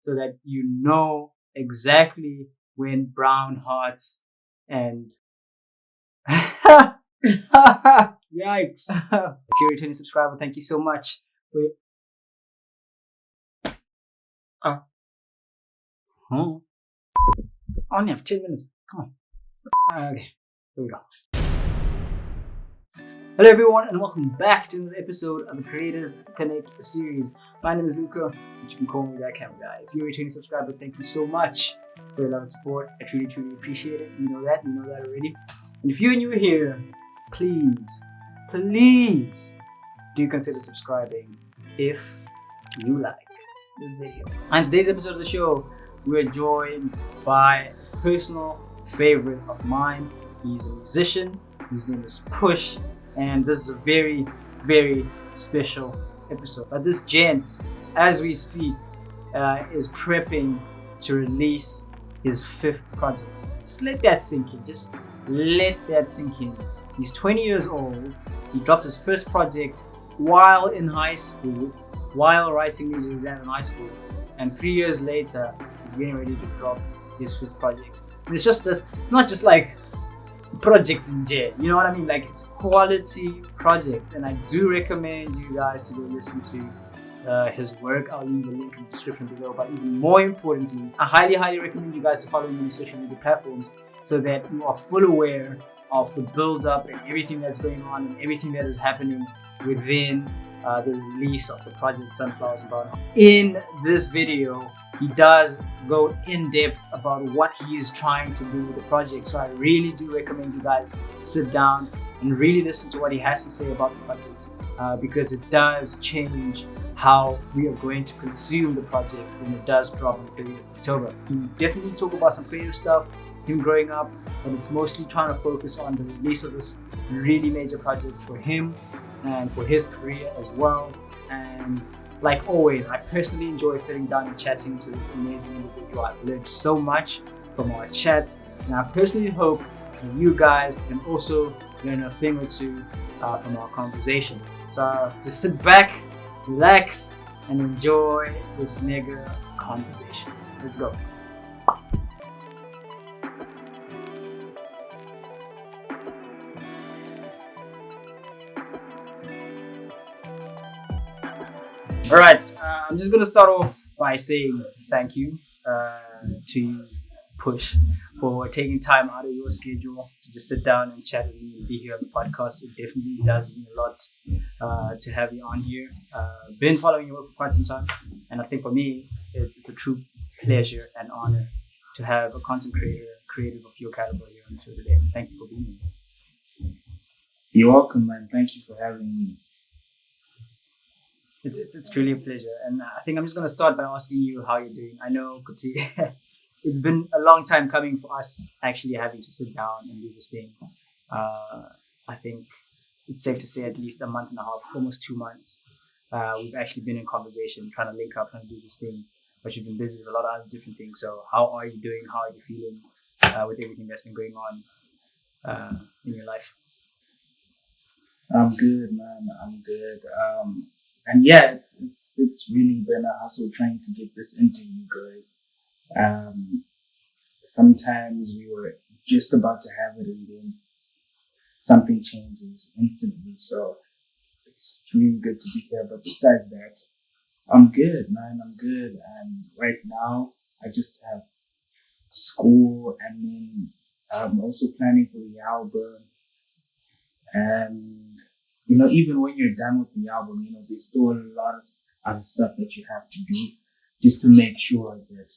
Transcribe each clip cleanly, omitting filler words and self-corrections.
so that you know exactly when brown hearts and yikes. If you're a returning subscriber, thank you so much. Wait. I only have 10 minutes. Come on. Okay, here we go. Hello everyone and welcome back to another episode of the Creators Connect series. My name is Luca, but you can call me that camera guy. If you're a returning subscriber, thank you so much for your love and support. I truly appreciate it. You know that already. And if you're new here, please do consider subscribing if you like this video. On today's episode of the show, we're joined by a personal favorite of mine. He's a musician. His name is P.Ush. And this is a very, very special episode. But this gent, as we speak, is prepping to release his 5th project. Just let that sink in. Just let that sink in. He's 20 years old. He dropped his first project while in high school, while writing music exams in high school. And 3 years later, he's getting ready to drop his 5th project. And it's just this, it's not just like projects in jail, you know what I mean? Like, it's quality project, and I do recommend you guys to go listen to his work. I'll leave the link in the description below. But even more importantly, I highly recommend you guys to follow him on social media platforms so that you are full aware of the build up and everything that's going on and everything that is happening within the release of the project Sunflowers and Brown Hearts. In this video, he does go in depth about what he is trying to do with the project. So I really do recommend you guys sit down and really listen to what he has to say about the project, because it does change how we are going to consume the project when it does drop on the 30th of October. He definitely talk about some creative stuff, him growing up, but it's mostly trying to focus on the release of this really major project for him and for his career as well. And like always, I personally enjoyed sitting down and chatting to this amazing individual. I've learned so much from our chat, and I personally hope that you guys can also learn a thing or two from our conversation. So just sit back, relax, and enjoy this mega conversation. Let's go. All right, I'm just going to start off by saying thank you to you, P.Ush, for taking time out of your schedule to just sit down and chat with me and be here on the podcast. It definitely does mean a lot to have you on here. Been following your work for quite some time, and I think for me, it's a true pleasure and honor to have a content creative of your caliber here on the show today. Thank you for being here. You're welcome, man. Thank you for having me. It's truly a pleasure, and I think I'm just going to start by asking you how you're doing. I know, Kuti, it's been a long time coming for us actually having to sit down and do this thing. I think it's safe to say at least a month and a half, almost 2 months. We've actually been in conversation, trying to link up, trying to do this thing, but you've been busy with a lot of other different things. So how are you doing? How are you feeling with everything that's been going on in your life? I'm good, man. I'm good. And yeah, it's really been a hustle trying to get this interview going. Sometimes we were just about to have it and then something changes instantly. So it's really good to be here. But besides that, I'm good, man. I'm good. And right now, I just have school, and then I'm also planning for the album. And you know, even when you're done with the album, you know, there's still a lot of other stuff that you have to do just to make sure that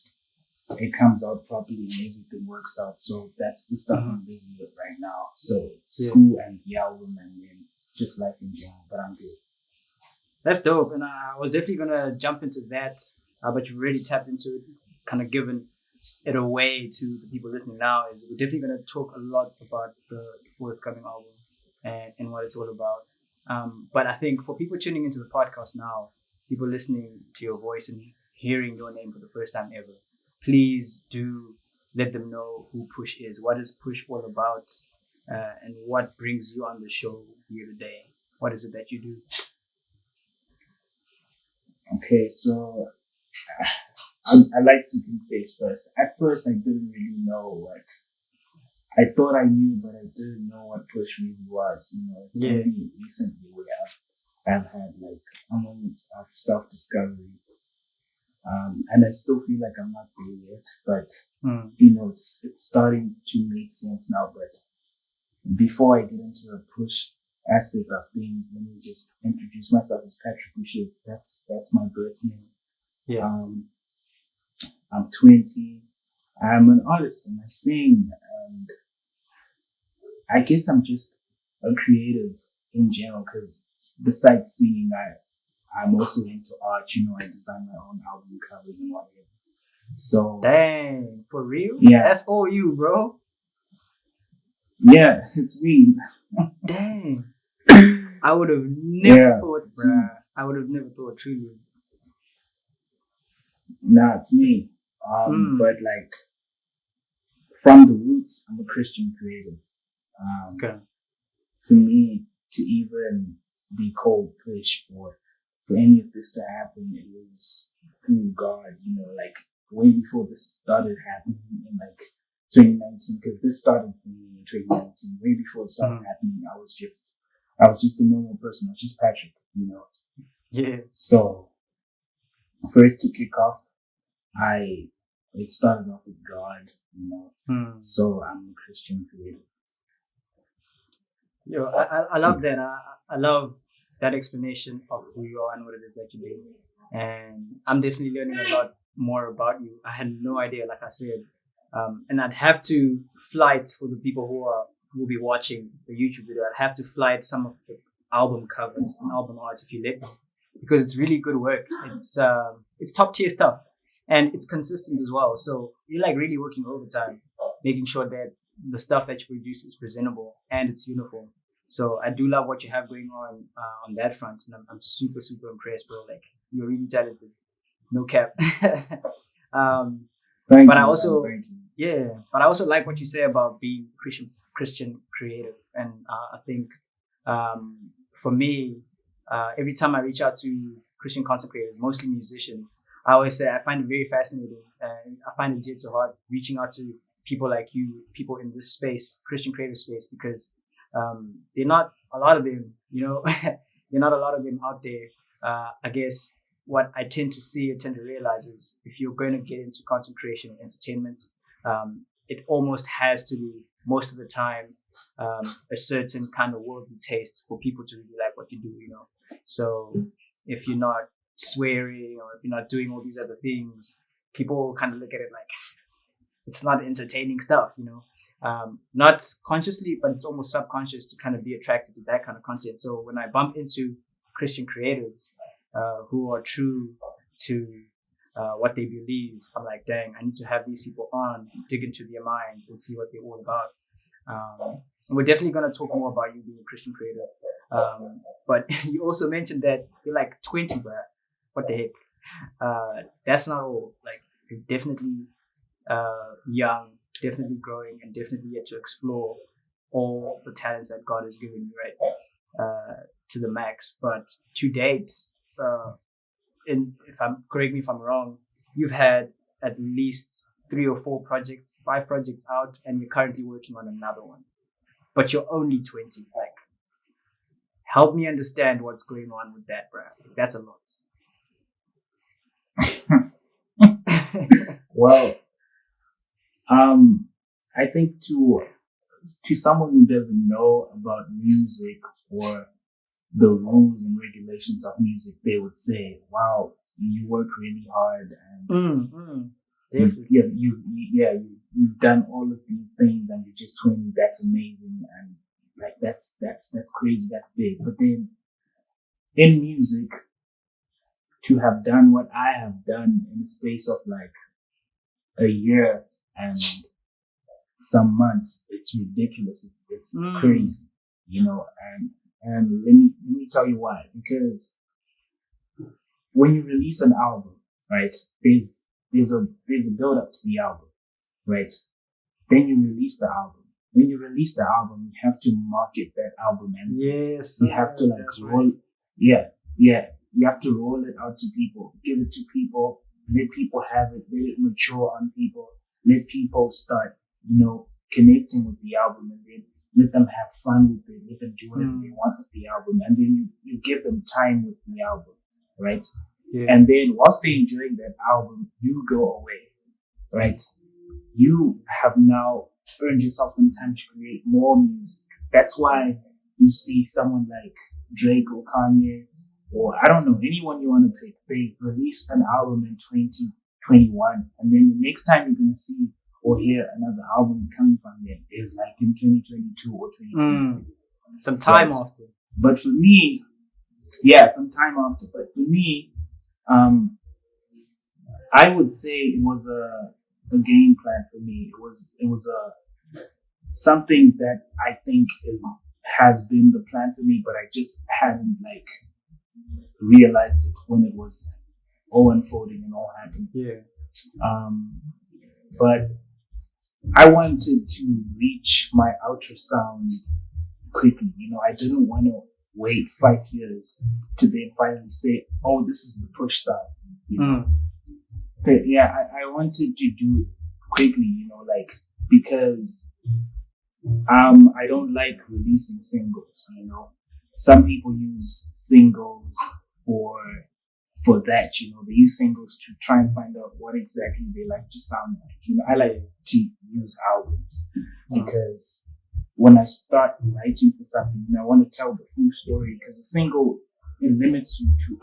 it comes out properly and everything works out. So that's the stuff I'm busy with right now. So school and the album, and then just life in general, but I'm good. That's dope. And I was definitely going to jump into that, but you've already tapped into it, kind of given it away to the people listening now. Is we're definitely going to talk a lot about the forthcoming album and what it's all about. But I think for people tuning into the podcast now, people listening to your voice and hearing your name for the first time ever, please do let them know who P.Ush is. What is P.Ush all about? And what brings you on the show here today? What is it that you do? Okay, so I like to be face first. At first, I didn't really know what. I thought I knew, but I didn't know what P.Ush really was. You know, it's only recently where I've had like a moment of self-discovery. And I still feel like I'm not there yet, but you know, it's starting to make sense now. But before I get into the P.Ush aspect of things, let me just introduce myself as Patrick Uche. That's my birth name. Yeah. I'm 20. I'm an artist and I sing, and I guess I'm just a creative in general, because besides singing, I'm also into art. You know, I design my own album covers and whatever. So dang, for real? Yeah, that's all you, bro. Yeah, it's me. Dang, I would have never thought, bruh. I would have never thought, truly. Nah, it's me. But like from the roots, I'm a Christian creative. Okay. For me to even be called P.Ush, or for any of this to happen, it was through God, you know, like way before this started happening in like 2019, because this started for me in 2019. Way before it started happening, I was just a normal person. I was just Patrick, you know. Yeah. So for it to kick off, it started off with God, you know. So I'm a Christian creator. Yo, I love that. I love that explanation of who you are and what it is that you do. And I'm definitely learning a lot more about you. I had no idea, like I said. And I'd have to flight for the people who will be watching the YouTube video. I'd have to flight some of the album covers and album art if you let me, because it's really good work. It's top tier stuff, and it's consistent as well. So you're like really working overtime, making sure that the stuff that you produce is presentable and it's uniform. So I do love what you have going on that front, and I'm super impressed, bro. Like, you're really talented, no cap. Thank but you, I also, thank you. yeah, but I also like what you say about being Christian creative, and I think for me, every time I reach out to Christian content creators, mostly musicians, I always say I find it very fascinating, and I find it dear to heart reaching out to people like you, people in this space, Christian creative space, because they're not a lot of them, you know, they're not a lot of them out there. I guess what I tend to realize is, if you're going to get into content creation and entertainment, it almost has to be, most of the time, a certain kind of worldly taste for people to really like what you do, you know. So if you're not swearing, or if you're not doing all these other things, people kind of look at it like it's not entertaining stuff, you know. Not consciously, but it's almost subconscious to kind of be attracted to that kind of content. So when I bump into Christian creatives who are true to what they believe, I'm like, dang, I need to have these people on, dig into their minds and see what they're all about. And we're definitely going to talk more about you being a Christian creator. But you also mentioned that you're like 20, bro. What the heck? That's not all. Like, you're definitely young, definitely growing, and definitely yet to explore all the talents that God has given you, right? To the max. But to date, correct me if I'm wrong, you've had at least 3 or 4 projects, 5 projects out, and you're currently working on another one. But you're only 20. Like, help me understand what's going on with that, bro. Like, that's a lot. Well, I think to someone who doesn't know about music or the rules and regulations of music, they would say, "Wow, you work really hard, and you've done all of these things, and you're just 20. That's amazing, and like that's crazy. That's big." But then in music, to have done what I have done in the space of like a year and some months, it's ridiculous. It's crazy, you know. And let me tell you why. Because when you release an album, right, there's a build up to the album, right? Then you release the album. When you release the album, you have to market that album, and you have to like roll. Right. Yeah. You have to roll it out to people, give it to people, let people have it, let it mature on people, let people start, connecting with the album, and then let them have fun with it, let them do whatever they want with the album, and then you give them time with the album, right? Yeah. And then whilst they're enjoying that album, you go away, right? You have now earned yourself some time to create more music. That's why you see someone like Drake or Kanye, or I don't know, anyone you want to pick, they released an album in 2021, and then the next time you're going to see or hear another album coming from them is like in 2022 or 2023. Some time after. But for me, yeah, some time after. But for me, I would say it was a game plan for me. It was something that I think has been the plan for me, but I just hadn't realized it when it was all unfolding and all happening. Yeah. But I wanted to reach my ultrasound quickly. I didn't want to wait 5 years to then finally say, oh, this is the P.Ush sound. But yeah, I wanted to do it quickly, because I don't like releasing singles, Some people use singles for that, they use singles to try and find out what exactly they like to sound like. I like to use albums because when I start writing for something, I want to tell the full story, because a single, it limits you to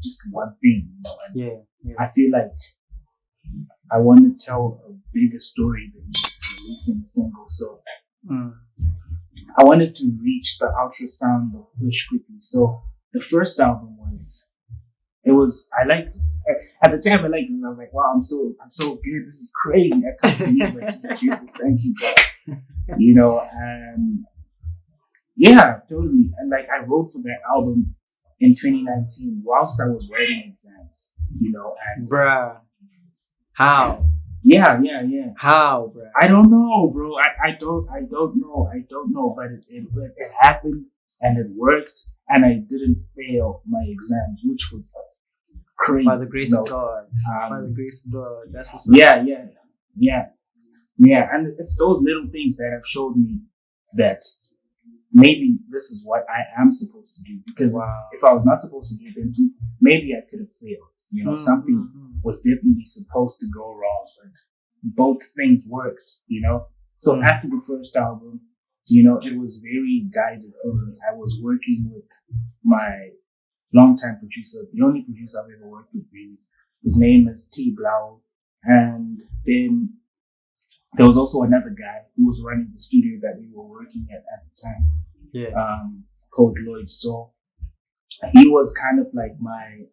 just one thing, and I feel like I want to tell a bigger story than just releasing a single. So I wanted to reach the ultrasound of P.Ush quickly. So the first album I liked it. At the time I liked it, and I was like, wow, I'm so good. This is crazy. I can't believe I just did this. Thank you, God. And yeah, totally. And I wrote for that album in 2019 whilst I was writing exams, and bruh. How? Yeah. How, bro? I don't know, bro. I don't know. But it happened, and it worked, and I didn't fail my exams, which was crazy. By the grace of God. By the grace of God. That's what's up. Yeah. And it's those little things that have showed me that maybe this is what I am supposed to do. Because if I was not supposed to do it, then maybe I could have failed. Something was definitely supposed to go wrong, but both things worked, So after the first album, it was very guided for me. I was working with my longtime producer, the only producer I've ever worked with, really. His name is T. Blau. And then there was also another guy who was running the studio that we were working at the time, called Lloyd. So he was kind of like my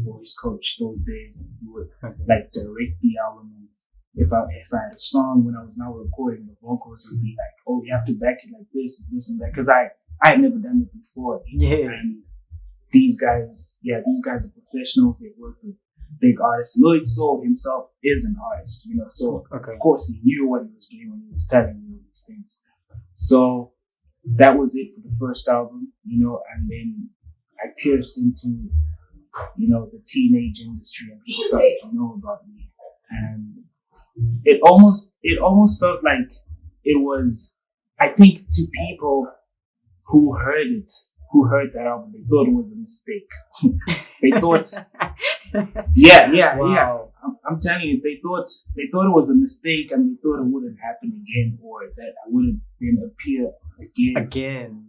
voice coach those days, and he would direct the album. And if I had a song when I was now recording, the vocals would be like, oh, you have to back it like this and this and that, because I had never done it before. And these guys are professionals. They work with big artists. Lloyd Soul himself is an artist, so of course he knew what he was doing when he was telling me all these things. So that was it for the first album, and then I pierced into, the teenage industry, and people started to know about me. And it almost felt like it was, I think, to people who heard that album, they thought it was a mistake. They thought, wow. I'm telling you, they thought it was a mistake, and they thought it wouldn't happen again, or that I wouldn't then appear again.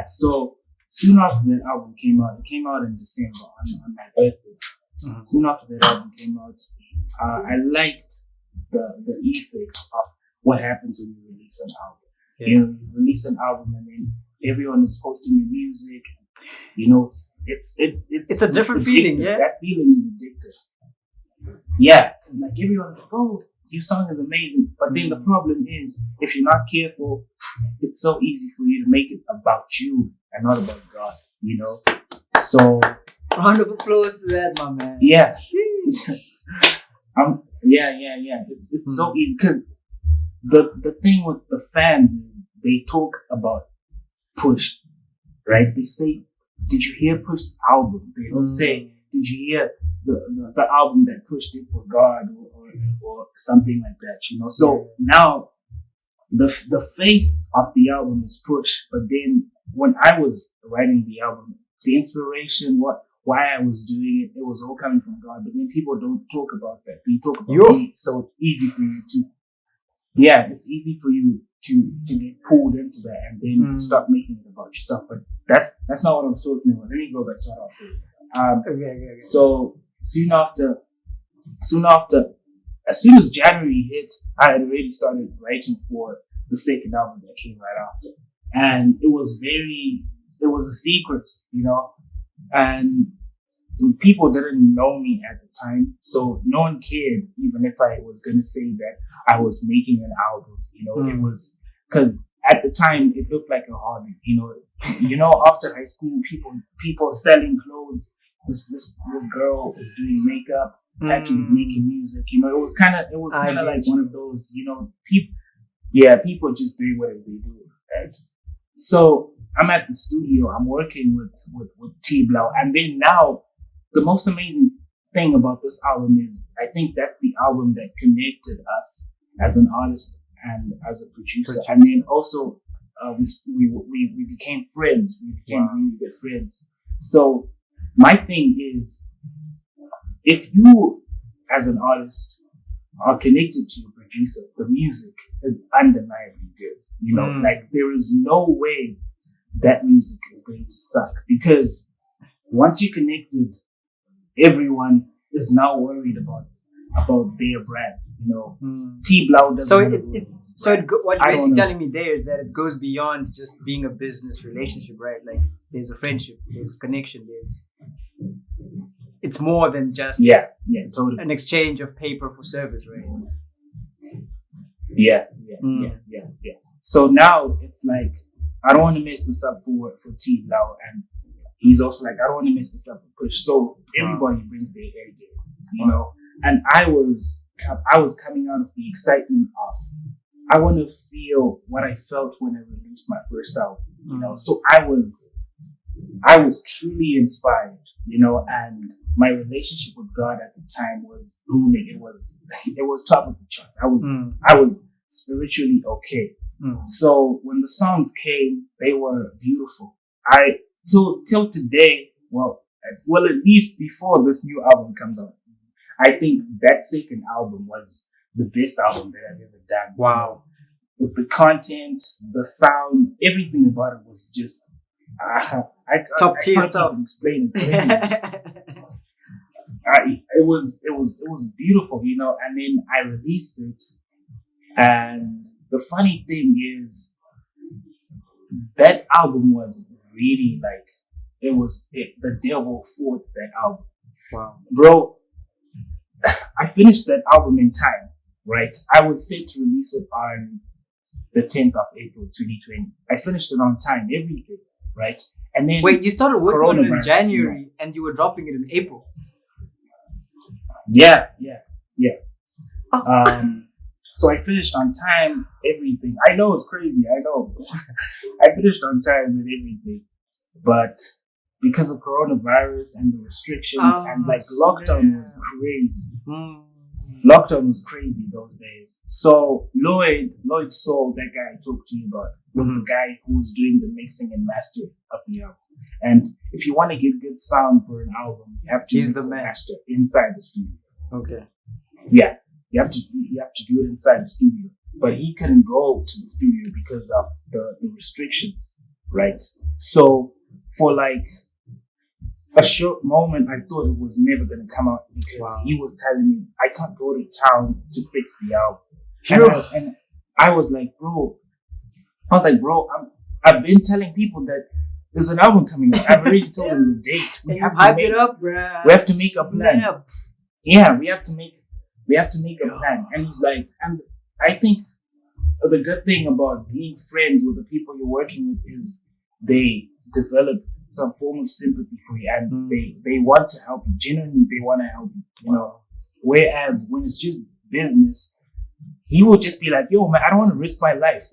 So soon after that album came out, it came out in December on my birthday. Soon after that album came out, I liked the effects of what happens when you release an album. You release an album, and then everyone is posting your music. It's a different feeling. Yeah, that feeling is addictive. Yeah, because everyone's like, oh, your song is amazing. But then the problem is, if you're not careful, it's so easy for you to make it about you and not about God. So round of applause to that, my man. Yeah. It's so easy, because the thing with the fans is they talk about P.Ush, right? They say, did you hear P.Ush's album? They don't say, did you hear the album that P.Ush did for God or something like that, you know? So now the face of the album is P.Ush, but then when I was writing the album, the inspiration, why I was doing it was all coming from God. But then people don't talk about that. They talk about me, so it's easy for you to, it's easy for you to get pulled into that and then start making it about yourself. But that's not what I was talking about. Let me go back to what I was doing. Okay. So soon after, as soon as January hit, I had already started writing for the second album that came right after. And it was a secret, you know, and people didn't know me at the time. So no one cared, even if I was going to say that I was making an album, you know, it was, cause at the time it looked like a hobby, you know, after high school, people selling clothes. This girl is doing makeup, actually is making music, you know, it was kind of like one of those, you know, people just doing whatever they do, right? So I'm at the studio, I'm working with T-Blau, and then now the most amazing thing about this album is I think that's the album that connected us as an artist and as a producer. And then also we became friends. We became really good friends. So my thing is, if you as an artist are connected to your producer, the music is undeniably good. You know, like there is no way that music is going to suck, because once you're connected, everyone is now worried about their brand. You know, T-Blau doesn't. What you're basically telling me there is that it goes beyond just being a business relationship, right? Like there's a friendship, there's a connection, it's more than just totally an exchange of paper for service, right? Yeah. So now it's like, I don't want to mess this up for T-Blau, and he's also like, I don't want to mess this up for P.Ush. So everybody brings their A game, you know. And I was coming out of the excitement of, I want to feel what I felt when I released my first album, you know. So I was truly inspired, you know, and my relationship with God at the time was booming. It was top of the charts. I was spiritually okay. So when the songs came, they were beautiful. Till today, well, at least before this new album comes out, I think that second album was the best album that I've ever done. Wow. With the content, the sound, everything about it was just, top tier can't stuff. even explain it. It was beautiful, you know, and then I released it, and the funny thing is that album was really like, the devil fought that album. Wow. Bro, I finished that album in time, right? I was set to release it on the 10th of April, 2020. I finished it on time, everything, right? And then wait, you started working on it in January and you were dropping it in April? Yeah. So I finished on time, everything. I know it's crazy, I know. I finished on time with everything. But because of coronavirus and the restrictions and like lockdown was crazy. Lockdown was crazy those days. So Lloyd Soul, that guy I talked to you about, was the guy who was doing the mixing and mastering of the album. And if you want to get good sound for an album, you have to mix and master inside the studio. Okay. Yeah. You have to do it inside the studio. But he couldn't go to the studio because of the restrictions, right? So for like a short moment, I thought it was never going to come out, because he was telling me, I can't go to town to fix the album. And I was like, bro, I've been telling people that there's an album coming out. I've already told them the date. We have to make it up, bro. We have to make a plan. Yeah, we have to make a plan. And he's like, and I think the good thing about being friends with the people you're working with is they develop some form of sympathy for you, and they want to help you. Genuinely, they want to help you, you know. Whereas when it's just business, he will just be like, yo, man, I don't want to risk my life.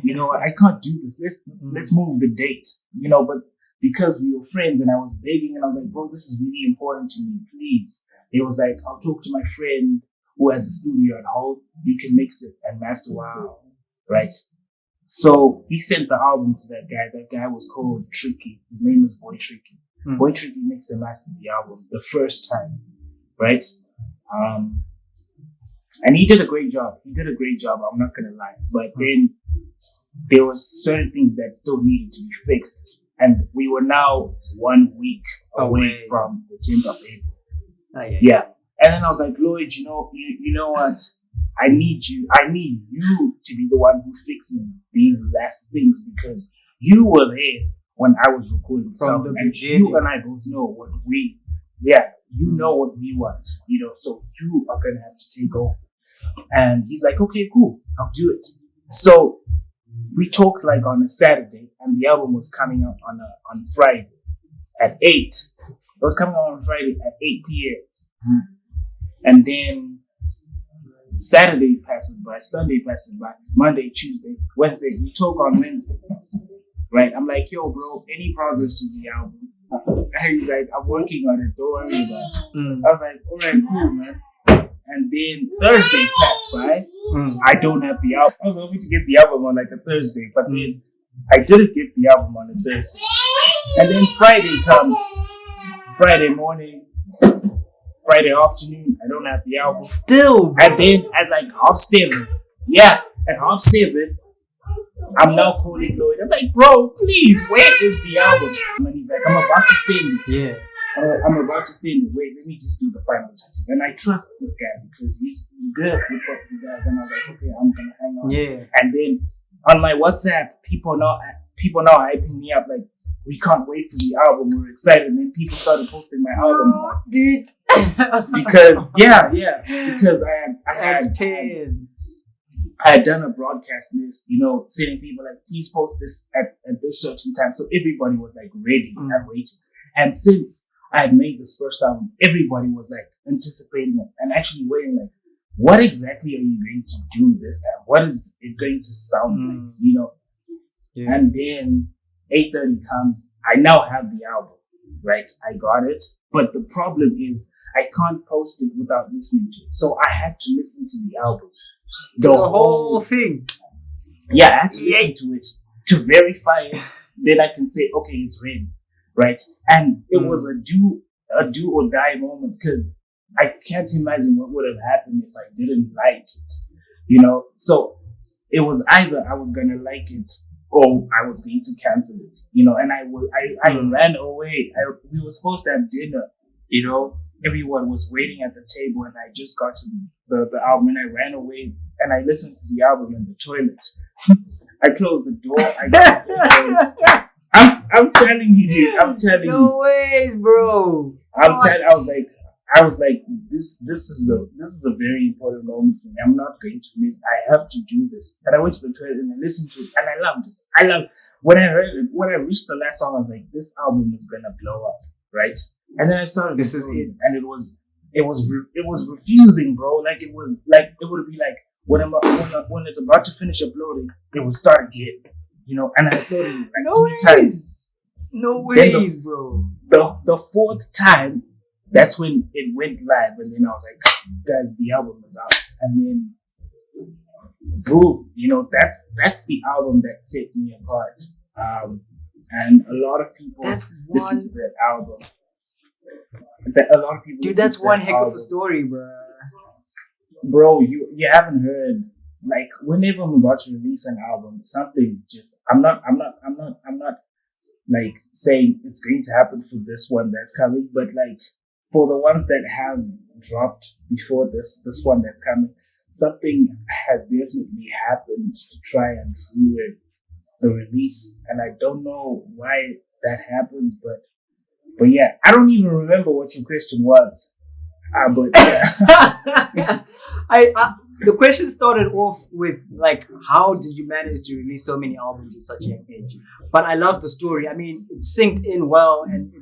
You know, I can't do this. Let's move the date, you know. But because we were friends and I was begging and I was like, bro, this is really important to me, please. It was like, I'll talk to my friend who has a studio at home. You can mix it and master it. Right? So he sent the album to that guy. That guy was called Tricky. His name is Boy Tricky. Boy Tricky mixed and mastered the album the first time. Right? And he did a great job. I'm not going to lie. But then there was certain things that still needed to be fixed. And we were now 1 week away from the 10th of April. Yeah. And then I was like, Lloyd, you know what? I need you to be the one who fixes these last things, because you were there when I was recording the song, and you and I both know what we want, so you are going to have to take over. And he's like, okay, cool, I'll do it. So we talked like on a Saturday, and the album was coming out on Friday at 8. It was coming out on Friday at 8 p.m. And then Saturday passes by, Sunday passes by, Monday, Tuesday, Wednesday. We talk on Wednesday, right? I'm like, yo, bro, any progress with the album? And he's like, I'm working on it, don't worry about it. I was like, all right, cool, man. And then Thursday passed by. I don't have the album. I was hoping to get the album on like a Thursday, but then I didn't get the album on a Thursday. And then Friday comes, Friday morning, Friday afternoon, I don't have the album. Still. And then at like 7:30, at 7:30, I'm now calling Lloyd. I'm like, bro, please, where is the album? And he's like, I'm about to send it. Yeah. I'm about to send it. Wait, let me just do the final touches. And I trust this guy because he's good with what he does. And I was like, okay, I'm gonna hang on. Yeah. And then on my WhatsApp, people now hyping me up like, we can't wait for the album. We're excited. And then people started posting my album, dude. because because I had done a broadcast list, sending people like, please post this at this certain time. So everybody was like ready and waiting. And since I had made this first album, everybody was like anticipating it and actually waiting like, what exactly are you going to do this time? What is it going to sound like? Yeah. And then 8:30 comes. I now have the album, right? I got it. But the problem is I can't post it without listening to it. So I had to listen to the album. The whole thing. Yeah, I had to listen to it to verify it. Then I can say, okay, it's ready, right? And it was a do or die moment, because I can't imagine what would have happened if I didn't like it, So it was either I was gonna like it or I was going to cancel it, And I ran away. We were supposed to have dinner, Everyone was waiting at the table, and I just got to the album, and I ran away, and I listened to the album in the toilet. I closed the door. I got the I'm telling you, dude. I'm telling you. No ways, bro. I was like, this is a very important moment for me. I'm not going to miss. I have to do this. And I went to the toilet and I listened to it, and I loved it. When I heard it. When I reached the last song, I was like, this album is gonna blow up, right? And then I started. This is it, and it was refusing, bro. Like it would be like when it's about to finish uploading, it would start again, And I uploaded it like 3 times. No ways, bro. The 4th time, that's when it went live, and then I was like, guys, the album is out, and then boom, that's the album that set me apart. And a lot of people listen to that album. A lot of people. Dude, that's one heck of a story, bro. You haven't heard. Like, whenever I'm about to release an album, something just I'm not like saying it's going to happen for this one that's coming, but like for the ones that have dropped before this one that's coming, something has definitely happened to try and ruin the release, and I don't know why that happens, but yeah, I don't even remember what your question was. But yeah. The question started off with like, how did you manage to release so many albums at such a young age? But I love the story. I mean, it synced in well, and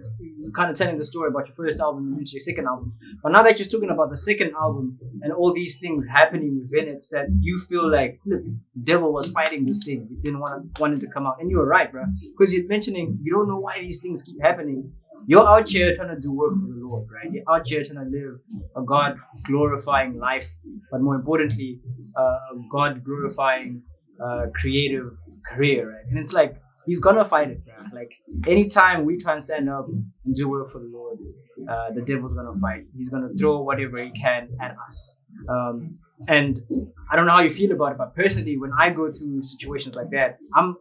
kind of telling the story about your first album and into your second album. But now that you're talking about the second album and all these things happening within it, that you feel like the devil was fighting this thing. You didn't want it to come out. And you were right, bro. Because you're mentioning you don't know why these things keep happening. You're out here trying to do work for the Lord, right? You're out here trying to live a God glorifying life, but more importantly, a God glorifying creative career, right? And it's like, he's gonna fight it, bro. Like, anytime we try and stand up and do work for the Lord, the devil's gonna fight. He's gonna throw whatever he can at us. And I don't know how you feel about it, but personally, when I go through situations like that, I'm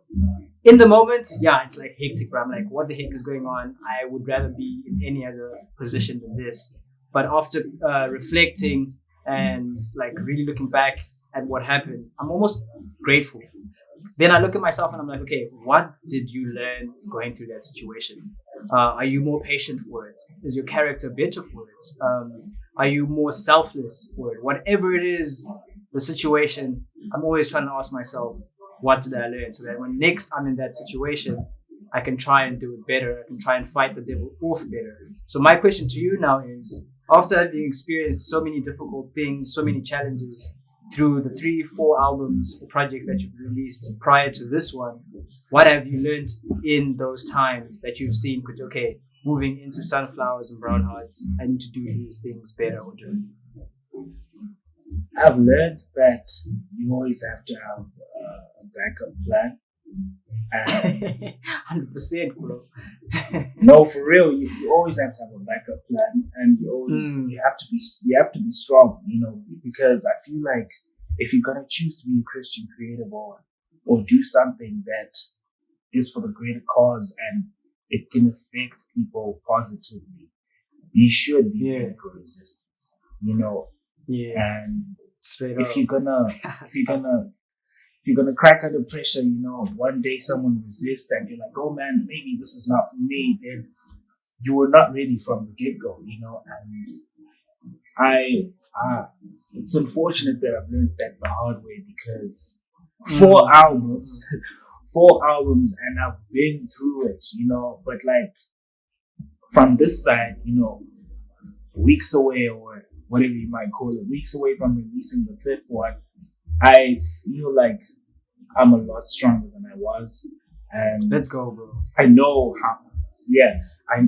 in the moment, yeah, it's like hectic, bro. I'm like, what the heck is going on? I would rather be in any other position than this. But after reflecting and like really looking back at what happened, I'm almost grateful. Then I look at myself and I'm like, okay, what did you learn going through that situation? Are you more patient for it? Is your character better for it? Are you more selfless for it? Whatever it is, the situation, I'm always trying to ask myself, what did I learn? So that when next I'm in that situation, I can try and do it better. I can try and fight the devil off better. So my question to you now is, after having experienced so many difficult things, so many challenges, through the 3-4 albums or projects that you've released prior to this one, what have you learned in those times that you've seen, okay, moving into Sunflowers and Brown Hearts, I need to do these things better or differently? I've learned that you always have to have a backup plan. 100%, bro. No, for real, you always have to have a backup plan, and you have to be strong, because I feel like if you're gonna choose to be a Christian creative or do something that is for the greater cause and it can affect people positively, you should be ready for resistance, Yeah. And Straight if up. you're gonna crack under pressure, one day someone resists and you're like, oh man, maybe this is not for me, then you were not ready from the get-go, and it's unfortunate that I've learned that the hard way, because 4 albums and I've been through it, but like from this side, weeks away, or whatever you might call it, weeks away from releasing the 5th one, I feel like I'm a lot stronger than I was, and Let's go, bro. I know how. Yeah, I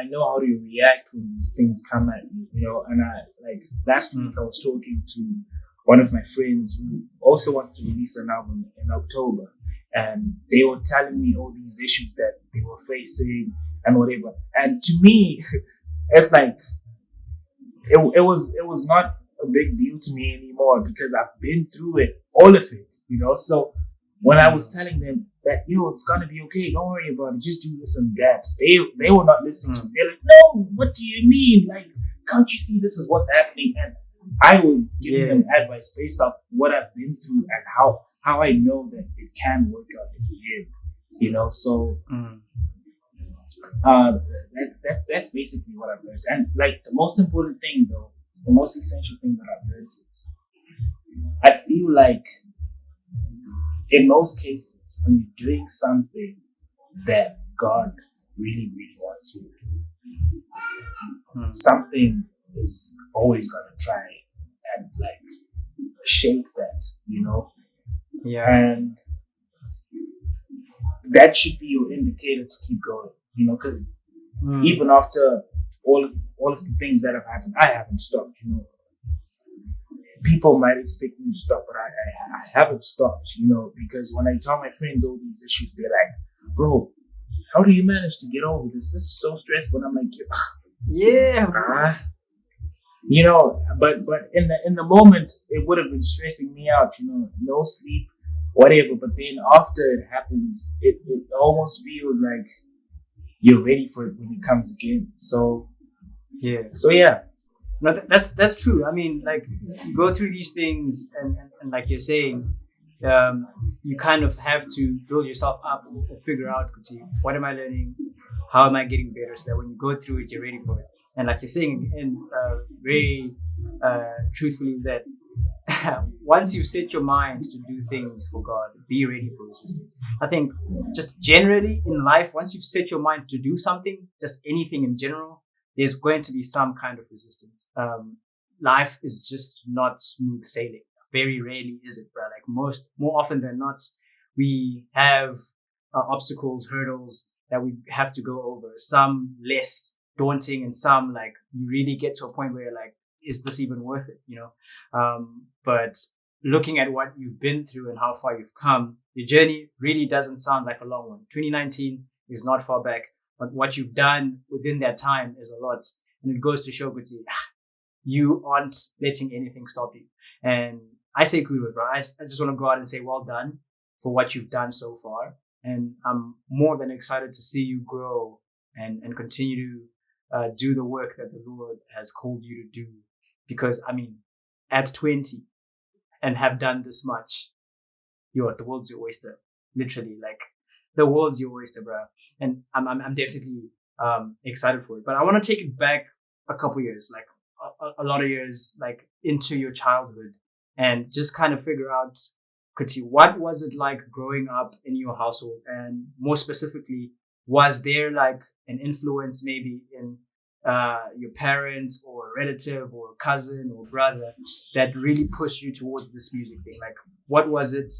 know how to react when these things come at you, and last week I was talking to one of my friends who also wants to release an album in October, and they were telling me all these issues that they were facing and whatever. And to me, it's like it was not a big deal to me anymore, because I've been through it, all of it, So when I was telling them that, it's gonna be okay, don't worry about it, just do this and that, they were not listening to me. They're like, no, what do you mean? Like, can't you see this is what's happening? And I was giving them advice based off what I've been through and how I know that it can work out in the end, So that's basically what I've learned. And like the most important thing, though, the most essential thing that I've learned is, I feel like in most cases, when you're doing something that God really, really wants you to do, something is always going to try and like shake that, Yeah. And that should be your indicator to keep going, because even after all of the things that have happened, I haven't stopped, People might expect me to stop, but I haven't stopped, because when I tell my friends all these issues, they're like, bro, how do you manage to get over this? This is so stressful. And I'm like, yeah, but in the moment, it would have been stressing me out, no sleep, whatever. But then after it happens, it almost feels like you're ready for it when it comes again. So yeah. No, that's true. I mean, like, you go through these things, and like you're saying, you kind of have to build yourself up and figure out, what am I learning? How am I getting better? So that when you go through it, you're ready for it. And like you're saying, and very truthfully, that once you set your mind to do things for God, be ready for resistance. I think just generally in life, once you've set your mind to do something, just anything in general, there's going to be some kind of resistance. Life is just not smooth sailing. Very rarely is it, bro. Like more often than not, we have obstacles, hurdles that we have to go over. Some less daunting, and some like you really get to a point where you're like, is this even worth it? But looking at what you've been through and how far you've come, your journey really doesn't sound like a long one. 2019 is not far back, but what you've done within that time is a lot. And it goes to show, Kuti, you aren't letting anything stop you. And I say kudos, bro. I just want to go out and say well done for what you've done so far. And I'm more than excited to see you grow and continue to do the work that the Lord has called you to do. Because, I mean, at 20 and have done this much, the world's your oyster. Literally, like, the world's your oyster, bro. And I'm definitely excited for it. But I want to take it back a couple years, like a lot of years, like into your childhood, and just kind of figure out, Kuti, what was it like growing up in your household? And more specifically, was there like an influence maybe in your parents or a relative or a cousin or brother that really pushed you towards this music thing? Like, what was it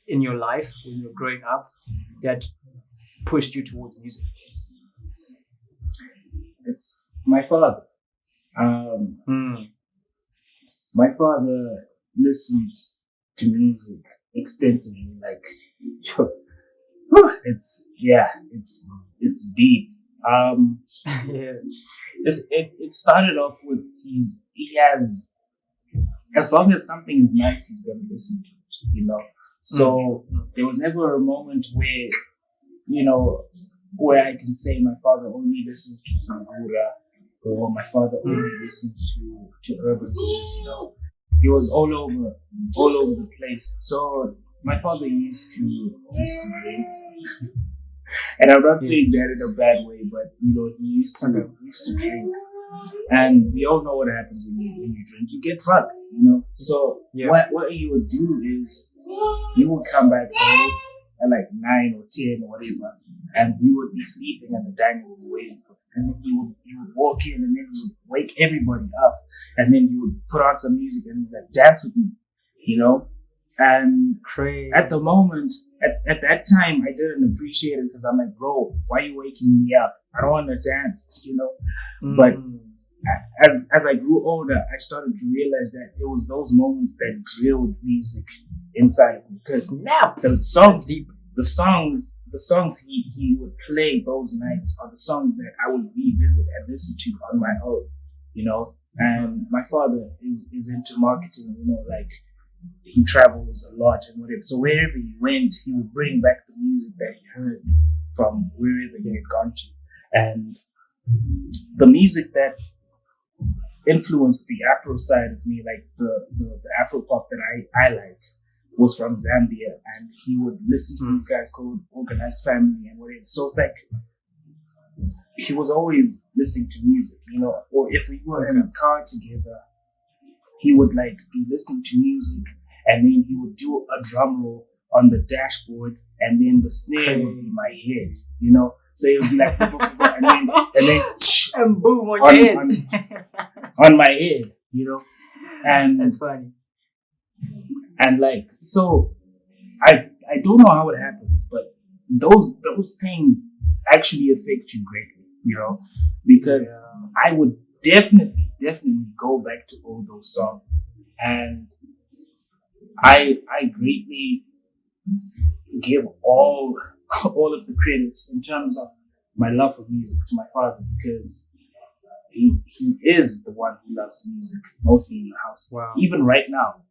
in your life when you were growing up that pushed you towards music? It's my father. My father listens to music extensively. Like, it's deep. Yeah. It started off with he has, as long as something is nice, he's gonna listen to it. So there was never a moment where I can say my father only listens to Sangura, or my father only listens to urban blues. He was all over the place. So my father used to drink. And I'm not saying that in a bad way, but he used to drink, and we all know what happens when you drink. You get drunk, So what he would do is he would come back home at like 9 or 10 or whatever, and we would be sleeping at the dining room waiting for him. And then he would walk in, and then he would wake everybody up, and then he would put on some music, and he's like, "Dance with me," And Crazy. At the moment, at that time, I didn't appreciate it because I'm like, bro, why are you waking me up? I don't want to dance, But as I grew older, I started to realize that it was those moments that drilled music inside of me. Because the songs he would play those nights are the songs that I would revisit and listen to on my own, And my father is into marketing, like, he travels a lot and whatever. So wherever he went, he would bring back the music that he heard from wherever he had gone to. And the music that influenced the Afro side of me, like the Afro pop that I like, was from Zambia. And he would listen to these guys called Organized Family and whatever. So it's like, he was always listening to music, or if we were in a car together, he would like be listening to music, and then he would do a drum roll on the dashboard, and then the snare would be my head, So it would be like, and then and boom on your head, on my head, And that's funny. And like, so I don't know how it happens, but those things actually affect you greatly, because I would definitely go back to all those songs, and I greatly give all of the credit in terms of my love for music to my father, because he is the one who loves music mostly in the house. Wow. Even right now,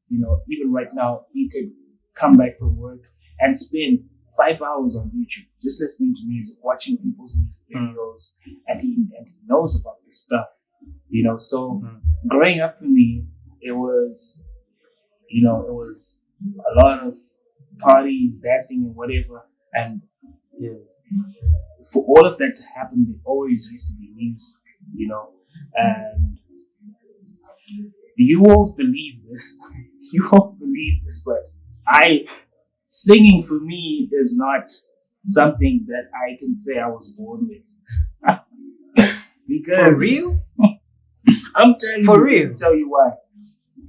he could come back from work and spend 5 hours on YouTube just listening to music, watching people's music videos, and he knows about this stuff. So growing up for me, it was a lot of parties, dancing and whatever. And for all of that to happen, there always used to be music, And you won't believe this. you won't believe this, but singing for me is not something that I can say I was born with. Because For real? I'm telling For you, real? let me tell you why.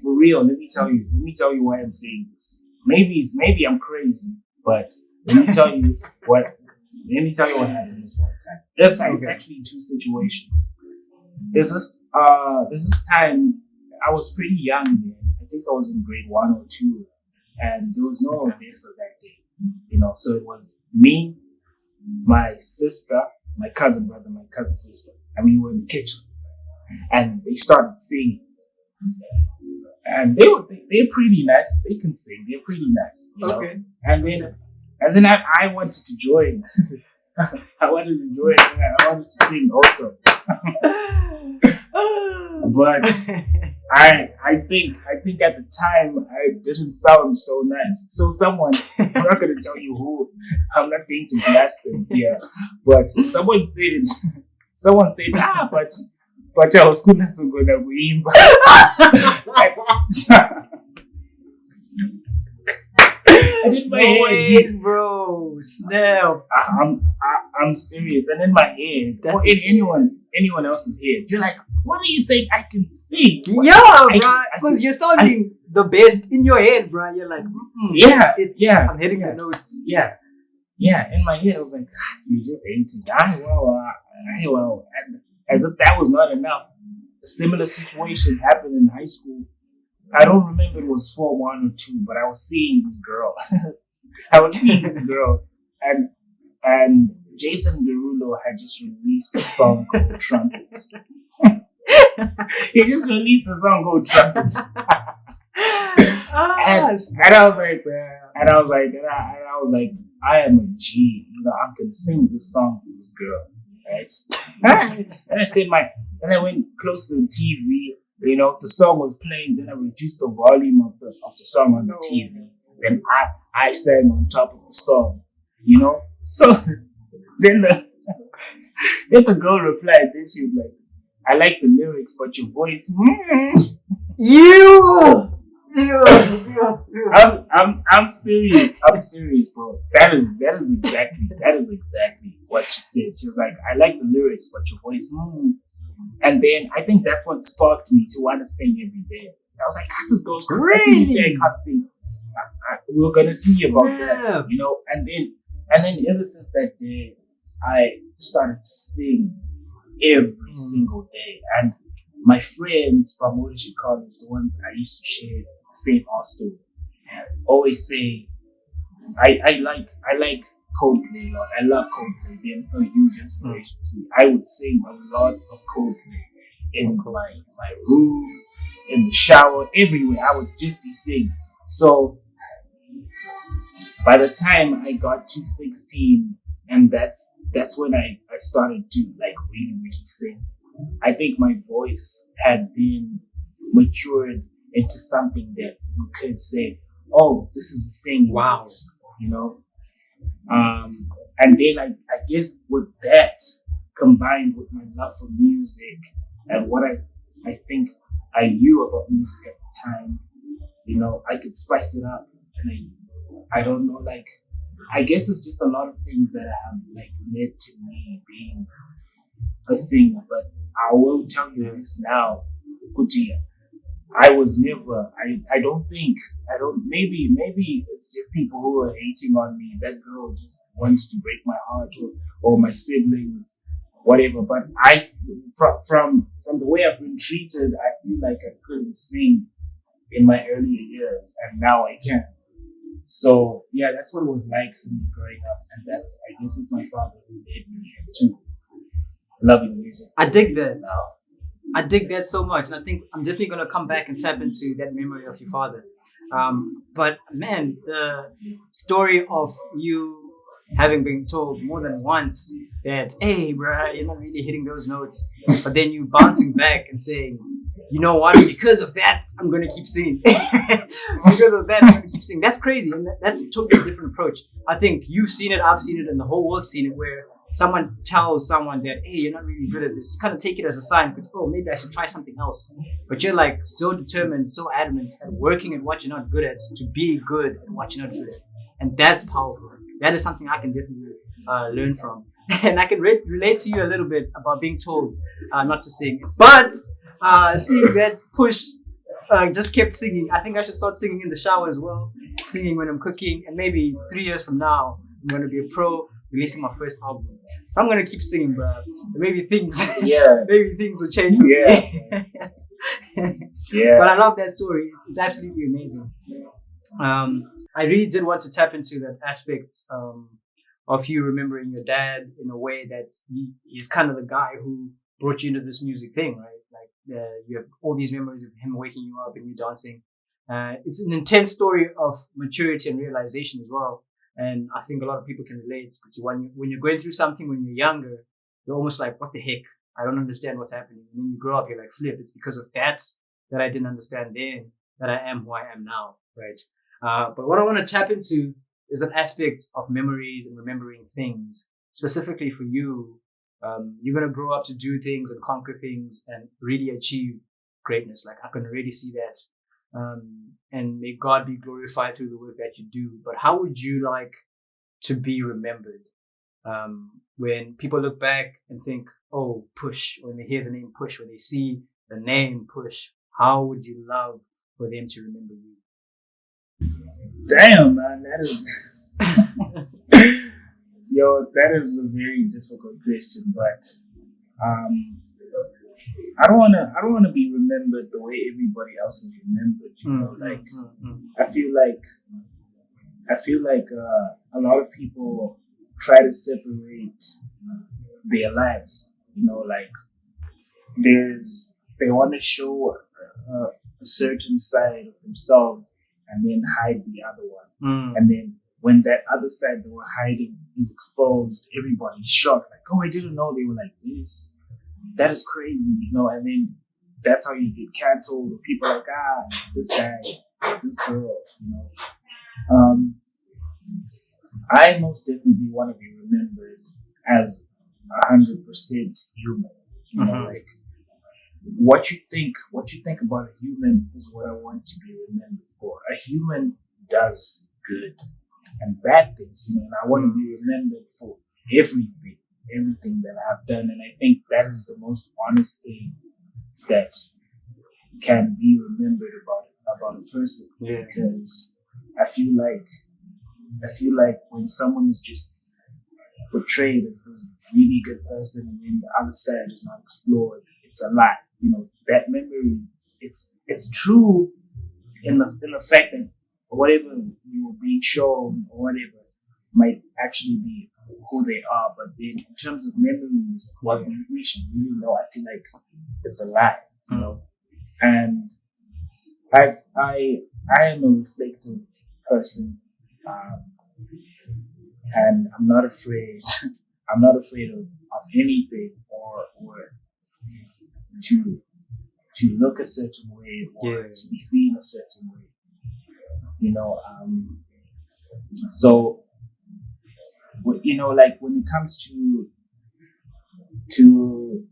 For real, let me tell you why I'm saying this. Maybe I'm crazy, but let me tell you what happened this one time. It's actually two situations. There's this time I was pretty young then. I think I was in grade 1 or 2, and there was no Zesa that day. So it was me, my sister, my cousin brother, my cousin sister. We were in the kitchen, and they started singing. And they're pretty nice. They can sing. They're pretty nice. Okay. And then I wanted to join. I wanted to join. I wanted to sing also. But I think at the time I didn't sound so nice. So someone, I'm not going to tell you who. I'm not going to blast them here. But someone said, but I was going to win. And in my head, bro, snap. I'm serious. And in my head, or in anyone else's head, you're like, what are you saying? I can sing. Yeah, bro. Because you're sounding the best in your head, bro. You're like, yeah. I'm hitting the notes. Yeah. In my head, I was like, you're just 18. Well. And as if that was not enough. A similar situation happened in high school. I don't remember it was Form 1 or 2, but I was seeing this girl. And Jason Derulo had just released a song called Trumpets. He just released a song called Trumpets. And I was like, I am a G. I'm gonna sing this song to this girl, right? And I went close to the TV. The song was playing. Then I reduced the volume of the song on the TV. Then I sang on top of the song. So then the girl replied. Then she was like, "I like the lyrics, but your voice." I'm serious. I'm serious, bro. That is exactly what she said. She was like, "I like the lyrics, but your voice." And then I think that's what sparked me to want to sing every day. I was like, God, this girl's crazy. I can't sing. We're gonna see about that, And then ever since that day, I started to sing every single day. And my friends from P.Ush College, the ones I used to share the same hostel, always say, I like Coldplay a lot. I love Coldplay. They're a huge inspiration to me. I would sing a lot of Coldplay in my room, in the shower, everywhere. I would just be singing. So by the time I got to 16, and that's when I started to really, really sing. I think my voice had been matured into something that you could say, oh, this is a singing voice, And then I guess with that, combined with my love for music and what I think I knew about music at the time, I could spice it up. And I don't know, I guess it's just a lot of things that have led to me being a singer. But I will tell you this now, Kutia. I was never, maybe it's just people who are hating on me. That girl just wants to break my heart or my siblings, whatever. But from the way I've been treated, I feel like I couldn't sing in my earlier years, and now I can. So yeah, that's what it was like for me growing up. And I guess it's my father who made me into loving music. I dig that. Now. I dig that so much. And I think I'm definitely going to come back and tap into that memory of your father. But man, the story of you having been told more than once that, hey, bro, you're not really hitting those notes. But then you bouncing back and saying, you know what, because of that, I'm going to keep singing. Because of that, I'm going to keep singing. That's crazy. And that's a totally different approach. I think you've seen it, I've seen it, and the whole world's seen it, where someone tells someone that, hey, you're not really good at this, you kind of take it as a sign, but oh, maybe I should try something else. But you're like so determined, so adamant at working at what you're not good at to be good at what you're not good at. And that's powerful. That is something I can definitely learn from. And I can relate to you a little bit about being told not to sing. But seeing that P.Ush just kept singing, I think I should start singing in the shower as well, singing when I'm cooking, and maybe 3 years from now, I'm going to be a pro, releasing my first album. I'm going to keep singing, bro. Maybe things will change for me. Yeah. But I love that story. It's absolutely amazing. I really did want to tap into that aspect of you remembering your dad in a way that he's kind of the guy who brought you into this music thing, right? Like you have all these memories of him waking you up and you dancing. It's an intense story of maturity and realization as well. And I think a lot of people can relate. Because when you're going through something when you're younger, you're almost like, what the heck? I don't understand what's happening. And then you grow up, you're like, flip, it's because of that I didn't understand then, that I am who I am now, right? But what I want to tap into is an aspect of memories and remembering things. Specifically for you, you're going to grow up to do things and conquer things and really achieve greatness. Like I can really see that. And may God be glorified through the work that you do. But how would you like to be remembered? When people look back and think, oh, P.Ush, when they hear the name P.Ush, when they see the name P.Ush, how would you love for them to remember you? Damn, man, that is that is a very difficult question, but I don't wanna be remembered the way everybody else is remembered. You know, like I feel like a lot of people try to separate their lives. You know, like they want to show a certain side of themselves and then hide the other one. And then when that other side they were hiding is exposed, everybody's shocked. Like, oh, I didn't know they were like this. That is crazy, you know. And then that's how you get canceled. Or people are like, this guy, this girl, you know. I most definitely want to be remembered as 100% human. You know, like what you think about a human is what I want to be remembered for. A human does good and bad things, you know, and I want to be remembered for everything that I've done. And I think that is the most honest thing that can be remembered about a person. Yeah. Because I feel like when someone is just portrayed as this really good person and then the other side is not explored, it's a lie. You know, that memory, it's true in the fact that whatever you were being shown or whatever might actually be who they are, but then in terms of memories, what we should really know, I feel like it's a lie, you know. And I am a reflective person, and I'm not afraid. I'm not afraid of anything or to look a certain way or to be seen a certain way, you know. So, you know, like when it comes to the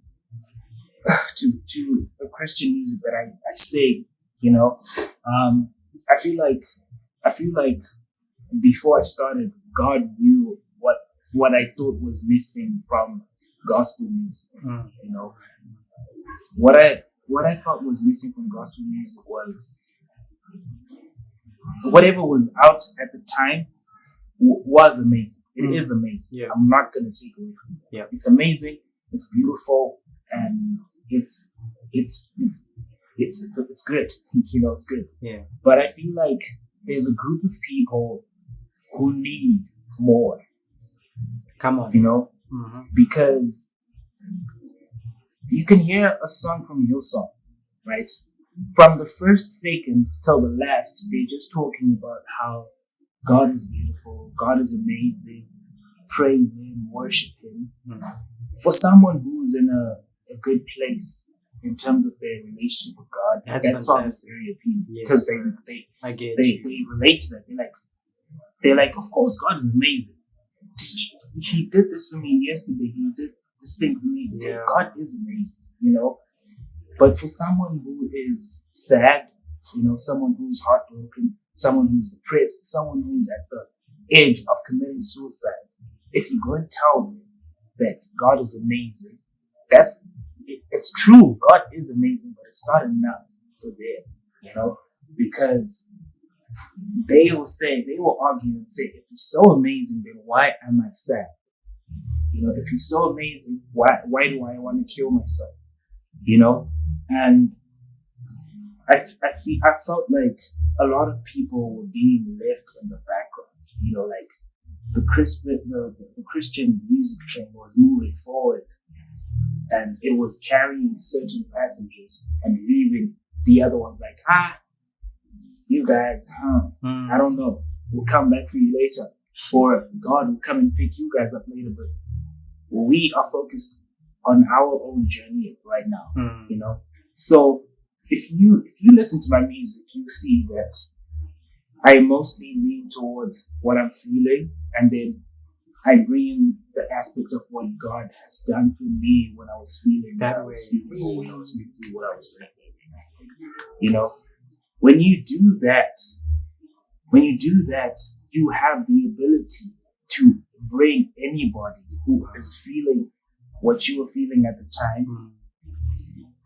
Christian music that I sing, you know, I feel like before I started, God knew what I thought was missing from gospel music. You know, what I thought was missing from gospel music was whatever was out at the time was amazing. It is amazing. Yeah. I'm not going to take away from it. Yeah. It's amazing. It's beautiful, and it's good. You know, it's good. Yeah. But I feel like there's a group of people who need more. Come on. You know, because you can hear a song from Hillsong, right? From the first second till the last, they're just talking about how God is beautiful, God is amazing, praise Him, worship Him. For someone who's in a good place in terms of their relationship with God, that song is very appealing because they relate to that. They're like, of course, God is amazing. he did this for me yesterday. He did this thing for me today. Yeah. God is amazing, you know. But for someone who is sad, you know, someone who's heartbroken, someone who's depressed, someone who's at the edge of committing suicide, if you go and tell them that God is amazing, it's true. God is amazing, but it's not enough for them, you know, because they will argue and say, if he's so amazing, then why am I sad? You know, if he's so amazing, why do I want to kill myself? You know, and I felt like a lot of people were being left in the background. You know, like the Christian music train was moving forward, and it was carrying certain passengers and leaving the other ones like, you guys, I don't know. We'll come back for you later, or God will come and pick you guys up later. But we are focused on our own journey right now, you know. So if you listen to my music, you see that I mostly lean towards what I'm feeling, and then I bring in the aspect of what God has done for me when I was feeling That what I was way. feeling, or when I was going through what I was going through. You know, when you do that, you have the ability to bring anybody who is feeling what you were feeling at the time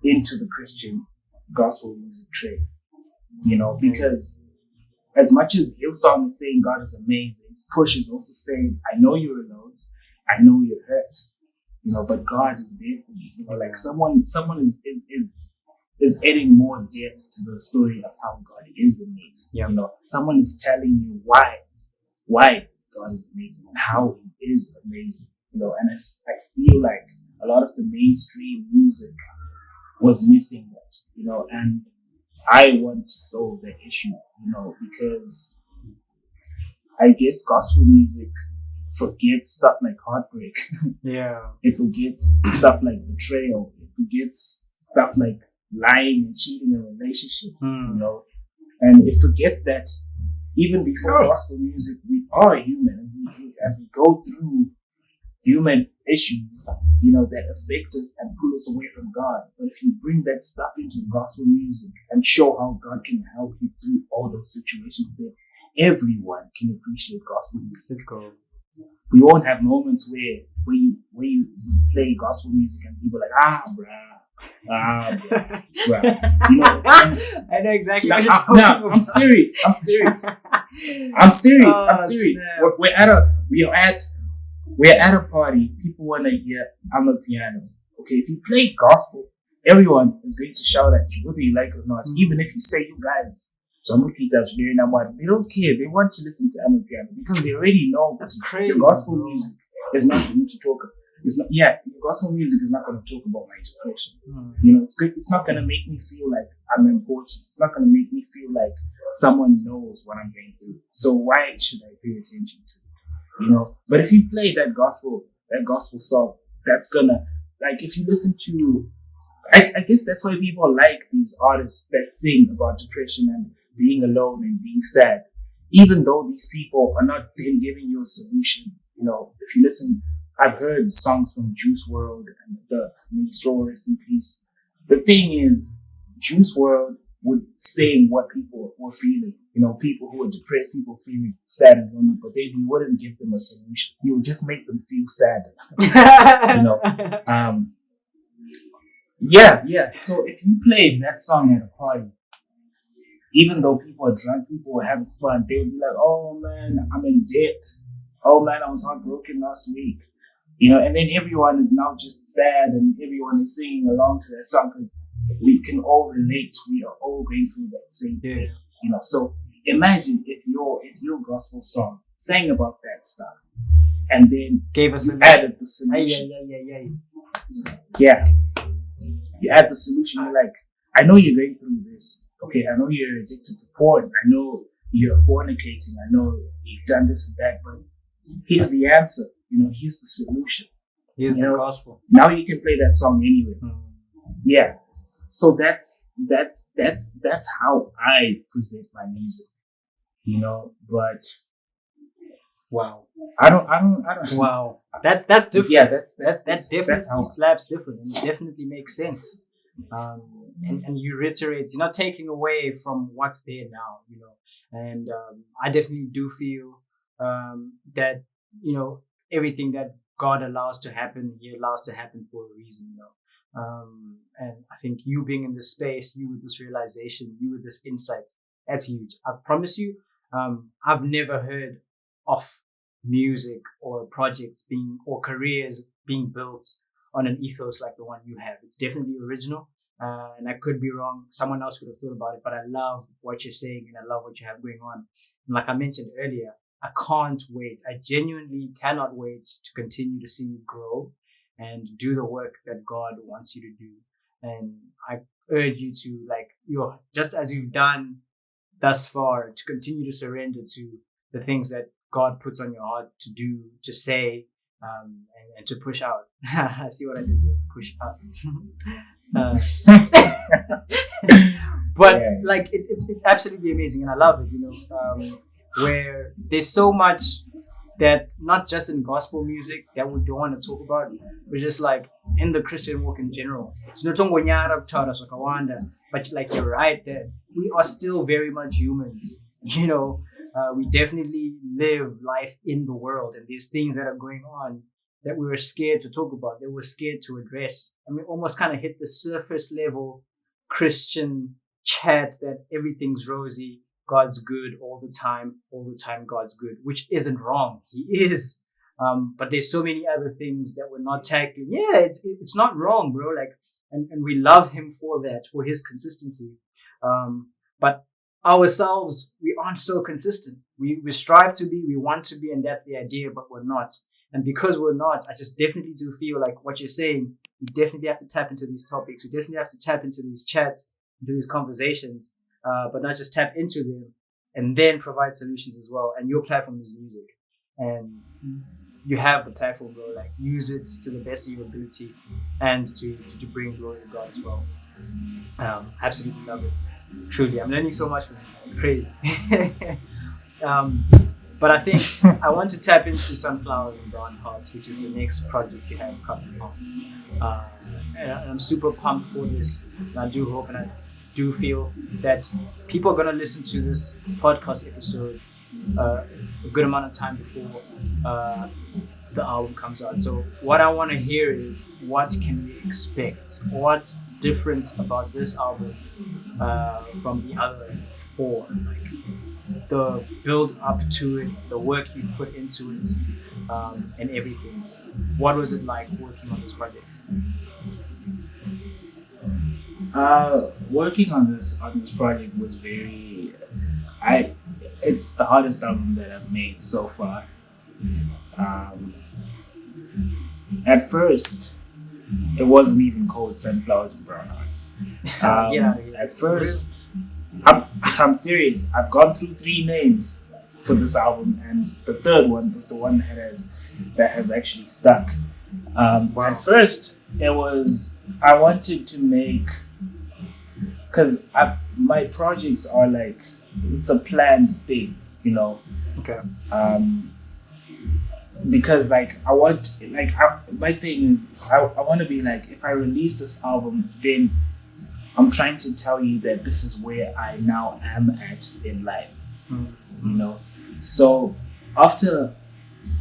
into the Christian gospel music trade. You know, because as much as Hillsong is saying God is amazing, P.Ush is also saying, I know you're alone, I know you're hurt, you know, but God is there for you. You know, like someone is adding more depth to the story of how God is amazing. Yeah. You know, someone is telling you why God is amazing and how He is amazing. You know, and I feel like a lot of the mainstream music was missing that. You know, and I want to solve that issue. You know, because I guess gospel music forgets stuff like heartbreak. Yeah. It forgets stuff like betrayal. It forgets stuff like lying and cheating in relationships, you know. And it forgets that even before gospel music, we are human, and we go through human issues, you know, that affect us and pull us away from God. But if you bring that stuff into gospel music and show how God can help you through all those situations, then everyone can appreciate gospel music. Let's go. We won't have moments where you play gospel music and people are like, bruh. You know, I know exactly what you're talking about. I'm serious. Oh, snap. We're at a party. People want to hear I'm a piano. Okay, if you play gospel, everyone is going to shout at you, whether you like it or not. Even if you say, you guys, they don't care. They want to listen to I'm a piano because they already know That's crazy. your gospel music is not going to talk. Your gospel music is not going to talk about my depression. You know, it's not going to make me feel like I'm important. It's not going to make me feel like someone knows what I'm going through. So why should I pay attention to it? You know, but if you play that gospel song, that's gonna, like, if you listen to, I guess that's why people like these artists that sing about depression and being alone and being sad, even though these people are not then giving you a solution. You know, if you listen, I've heard songs from Juice WRLD and may soul rest in peace. The thing is, Juice WRLD would sing what people were feeling. You know, people who were depressed, people feeling sad and lonely, but he wouldn't give them a solution. He would just make them feel sad. You know, yeah. So if you play that song at a party, even though people are drunk, people are having fun, they would be like, "Oh man, I'm in debt. Oh man, I was heartbroken last week." You know, and then everyone is now just sad, and everyone is singing along to that song because we can all relate. We are all going through that same thing. You know, so imagine if your gospel song sang about that stuff, and then Gave us added the solution. Yeah. You add the solution. You're like, I know you're going through this. Okay, I know you're addicted to porn. I know you're fornicating. I know you've done this and that. But here's the answer. You know, here's the solution. Here's the gospel. Now you can play that song anyway. Yeah. So that's how I present my music. You know, but Wow. I don't. Wow. That's different. Yeah, That's definitely that's how. slaps different, and it definitely makes sense. And you reiterate, you're not taking away from what's there now, And I definitely do feel that everything that God allows to happen, He allows to happen for a reason. And I think you being in this space, you with this realization, you with this insight, that's huge. I promise you, I've never heard of music or projects or careers being built on an ethos like the one you have. It's definitely original. And I could be wrong. Someone else could have thought about it, but I love what you're saying and I love what you have going on. And like I mentioned earlier, I can't wait. I genuinely cannot wait to continue to see you grow and do the work that God wants you to do. And I urge you to, just as you've done thus far, to continue to surrender to the things that God puts on your heart to do, to say, and to push out. I see what I did there. Push out. But it's absolutely amazing, and I love it. Where there's so much that not just in gospel music that we don't want to talk about, but just like in the Christian walk in general. But like you're right that we are still very much humans. We definitely live life in the world, and these things that are going on that we were scared to talk about, that we're scared to address. I mean, almost kind of hit the surface level Christian chat that everything's rosy, God's good all the time God's good, which isn't wrong. He is. But there's so many other things that we're not tackling. Yeah, it's not wrong, bro. And we love Him for that, for His consistency. But ourselves, we aren't so consistent. We strive to be, we want to be, and that's the idea, but we're not. And because we're not, I just definitely do feel like what you're saying, we definitely have to tap into these topics. We definitely have to tap into these chats, into these conversations, but not just tap into them and then provide solutions as well. And your platform is music. And you have the platform, bro. Like, use it to the best of your ability and to bring glory to God as well. Absolutely love it. Truly, I'm learning so much from you. It's crazy. But I think I want to tap into Sunflowers and Brown Hearts, which is the next project you have coming on. And I'm super pumped for this. And I do hope and I do feel that people are going to listen to this podcast episode a good amount of time before the album comes out. So what I want to hear is, what can we expect? What's different about this album from the other four? Like, the build up to it, the work you put into it, and everything. What was it like working on this project? Working on this project was it's the hardest album that I've made so far. At first, it wasn't even called Sunflowers and Brown Hearts. At first, I'm serious. I've gone through 3 names for this album, and the third one is the one that has actually stuck. At first, it was, I wanted to make, because my projects are like, it's a planned thing, Okay. Because my thing is, I want to be like, if I release this album, then I'm trying to tell you that this is where I now am at in life, So after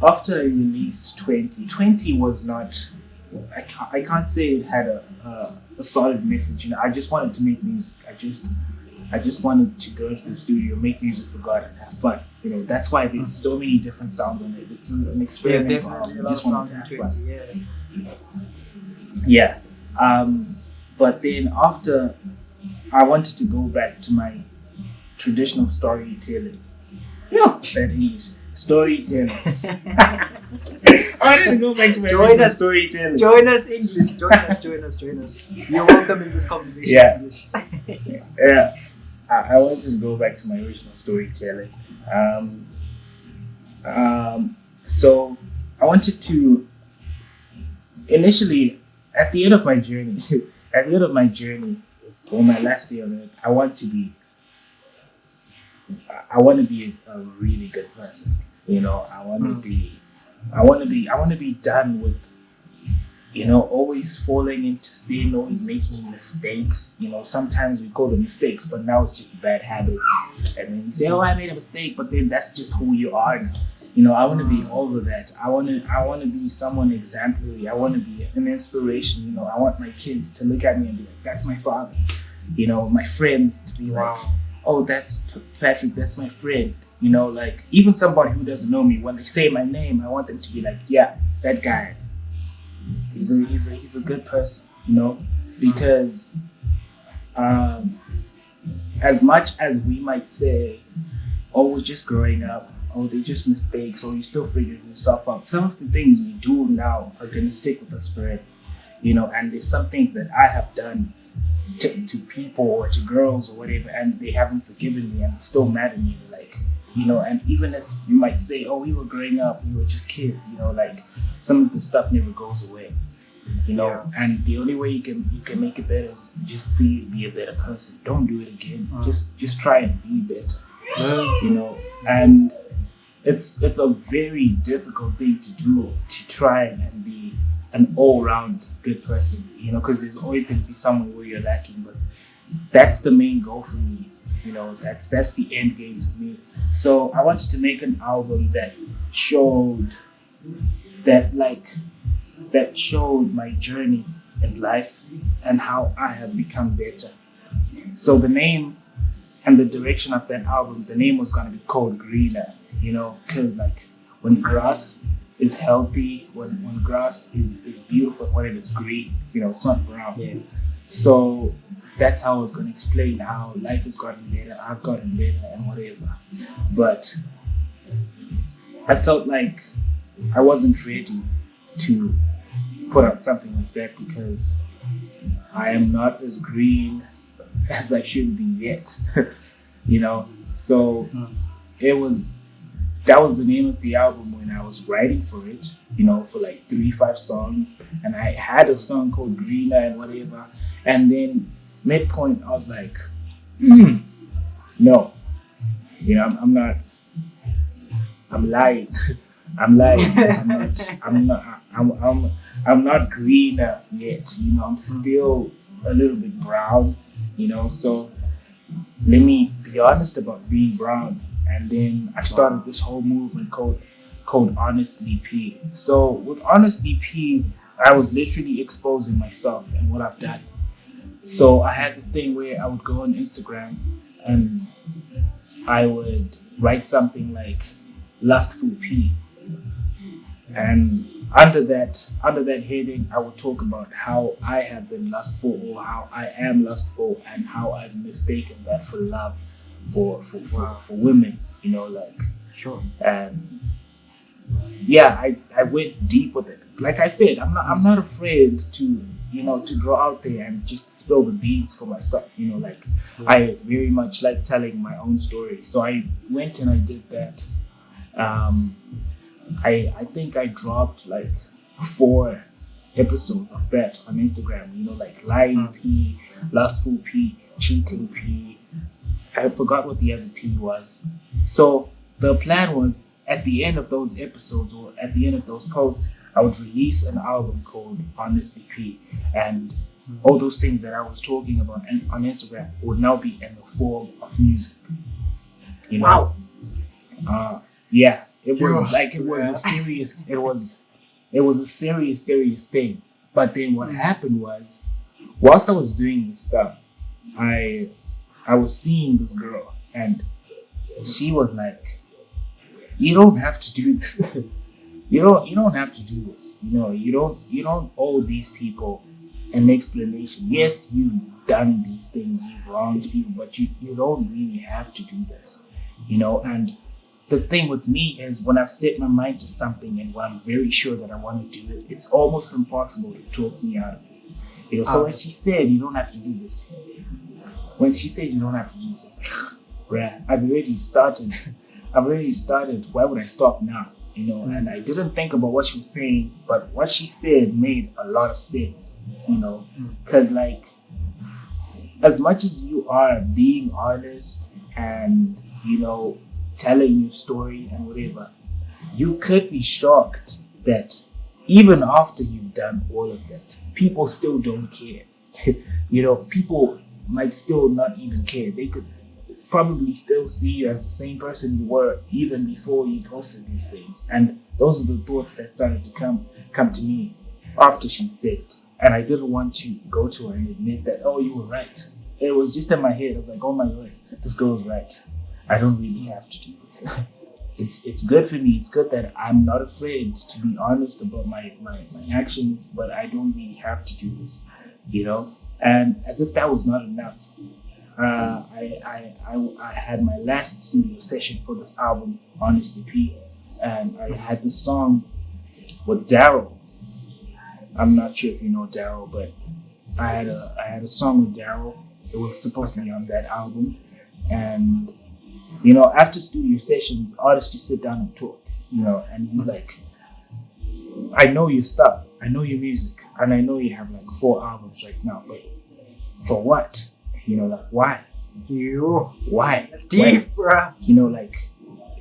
I released 20 was not, I can't say it had a solid message. I just wanted to make music. I just wanted to go into the studio, make music for God, and have fun. That's why there's so many different sounds on it. It's an experimental album. I just wanted to have fun. Yeah. But then after, I wanted to go back to my traditional storytelling. That English. Storytelling. I wanted to go back to my original storytelling. Join us, English. Join us. You're welcome in this conversation. Yeah. English. Yeah. I wanted to go back to my original storytelling. So I wanted to, initially, at the end of my journey, or my last day on earth, I want to be a really good person. You know, I want to be done with, you know, always falling into sin, always making mistakes. You know, sometimes we call them mistakes, but now it's just bad habits. And then you say, "Oh, I made a mistake," but then that's just who you are now. You know, I want to be over that. I want to be someone exemplary. I want to be an inspiration. You know, I want my kids to look at me and be like, "That's my father." You know, my friends to be like, "Oh, that's Patrick. That's my friend." You know, like even somebody who doesn't know me, when they say my name, I want them to be like, "Yeah, that guy. He's a good person." You know, because as much as we might say, "Oh, we're just growing up," "Oh, they're just mistakes," or "you're still figuring yourself out," some of the things we do now are gonna stick with us forever. You know, and there's some things that I have done to people or to girls or whatever, and they haven't forgiven me and they're still mad at me. Like, you know, and even if you might say, "Oh, we were growing up, we were just kids," you know, like some of the stuff never goes away. You know, and the only way you can make it better is just for you to be a better person. Don't do it again. Just try and be better. You know, and it's a very difficult thing to do, to try and be an all-round good person. You know, because there's always going to be somewhere where you're lacking. But that's the main goal for me. You know, that's the end game for me. So I wanted to make an album that showed my journey in life and how I have become better. So the name and the direction of that album, the name was gonna be called Greener, you know, because like when grass is healthy, when grass is beautiful, when it's green, you know, it's not brown. Yeah. So that's how I was gonna explain how life has gotten better, I've gotten better and whatever. But I felt like I wasn't ready to put out something like that because I am not as green as I should be yet. You know, so that was the name of the album when I was writing for it, you know, for like 3-5 songs, and I had a song called Greener and whatever, and then midpoint I was like, no, you know, I'm lying. I'm not greener yet, you know, I'm still a little bit brown, you know, so let me be honest about being brown. And then I started this whole movement called Honestly P. So with Honestly P, I was literally exposing myself and what I've done. So I had this thing where I would go on Instagram and I would write something like Lustful P. And under that heading, I would talk about how I have been lustful or how I am lustful and how I've mistaken that for love for women, you know, like. Sure. And yeah, I went deep with it. Like I said, I'm not afraid to, you know, to go out there and just spill the beans for myself, you know, like I very much like telling my own story. So I went and I did that. I think I dropped like 4 episodes of that on Instagram, you know, like Lying P, Lustful P, Cheating P. I forgot what the other P was. So the plan was at the end of those episodes or at the end of those posts, I would release an album called Honestly P. And all those things that I was talking about on Instagram would now be in the form of music. You know? Wow. Yeah. It was a serious thing. But then what happened was, whilst I was doing this stuff, I was seeing this girl and she was like, "You don't have to do this. you don't have to do this. You know, you don't owe these people an explanation. Yes, you've done these things, you've wronged people, but you don't really have to do this. You know, and the thing with me is when I've set my mind to something and when I'm very sure that I want to do it, it's almost impossible to talk me out of it. You know, so when she said, "You don't have to do this," I was like, bruh, I've already started. Why would I stop now? You know, and I didn't think about what she was saying, but what she said made a lot of sense, you know, because like, as much as you are being honest and, you know, telling your story and whatever, you could be shocked that even after you've done all of that, people still don't care. People might still not even care. They could probably still see you as the same person you were even before you posted these things. And those are the thoughts that started to come to me after she'd said it. And I didn't want to go to her and admit that, oh, you were right. It was just in my head. I was like, oh my God, this girl's right. I don't really have to do this. It's good for me. It's good that I'm not afraid to be honest about my actions, but I don't really have to do this, And as if that was not enough, I had my last studio session for this album, Honestly P, and I had this song with Daryl. I'm not sure if you know Daryl, but I had a song with Daryl. It was supposed to be on that album, and after studio sessions, artists just sit down and talk, and he's like, I know your stuff, I know your music, and I know you have like 4 albums right now, but for what? Why? Why? That's deep, bruh.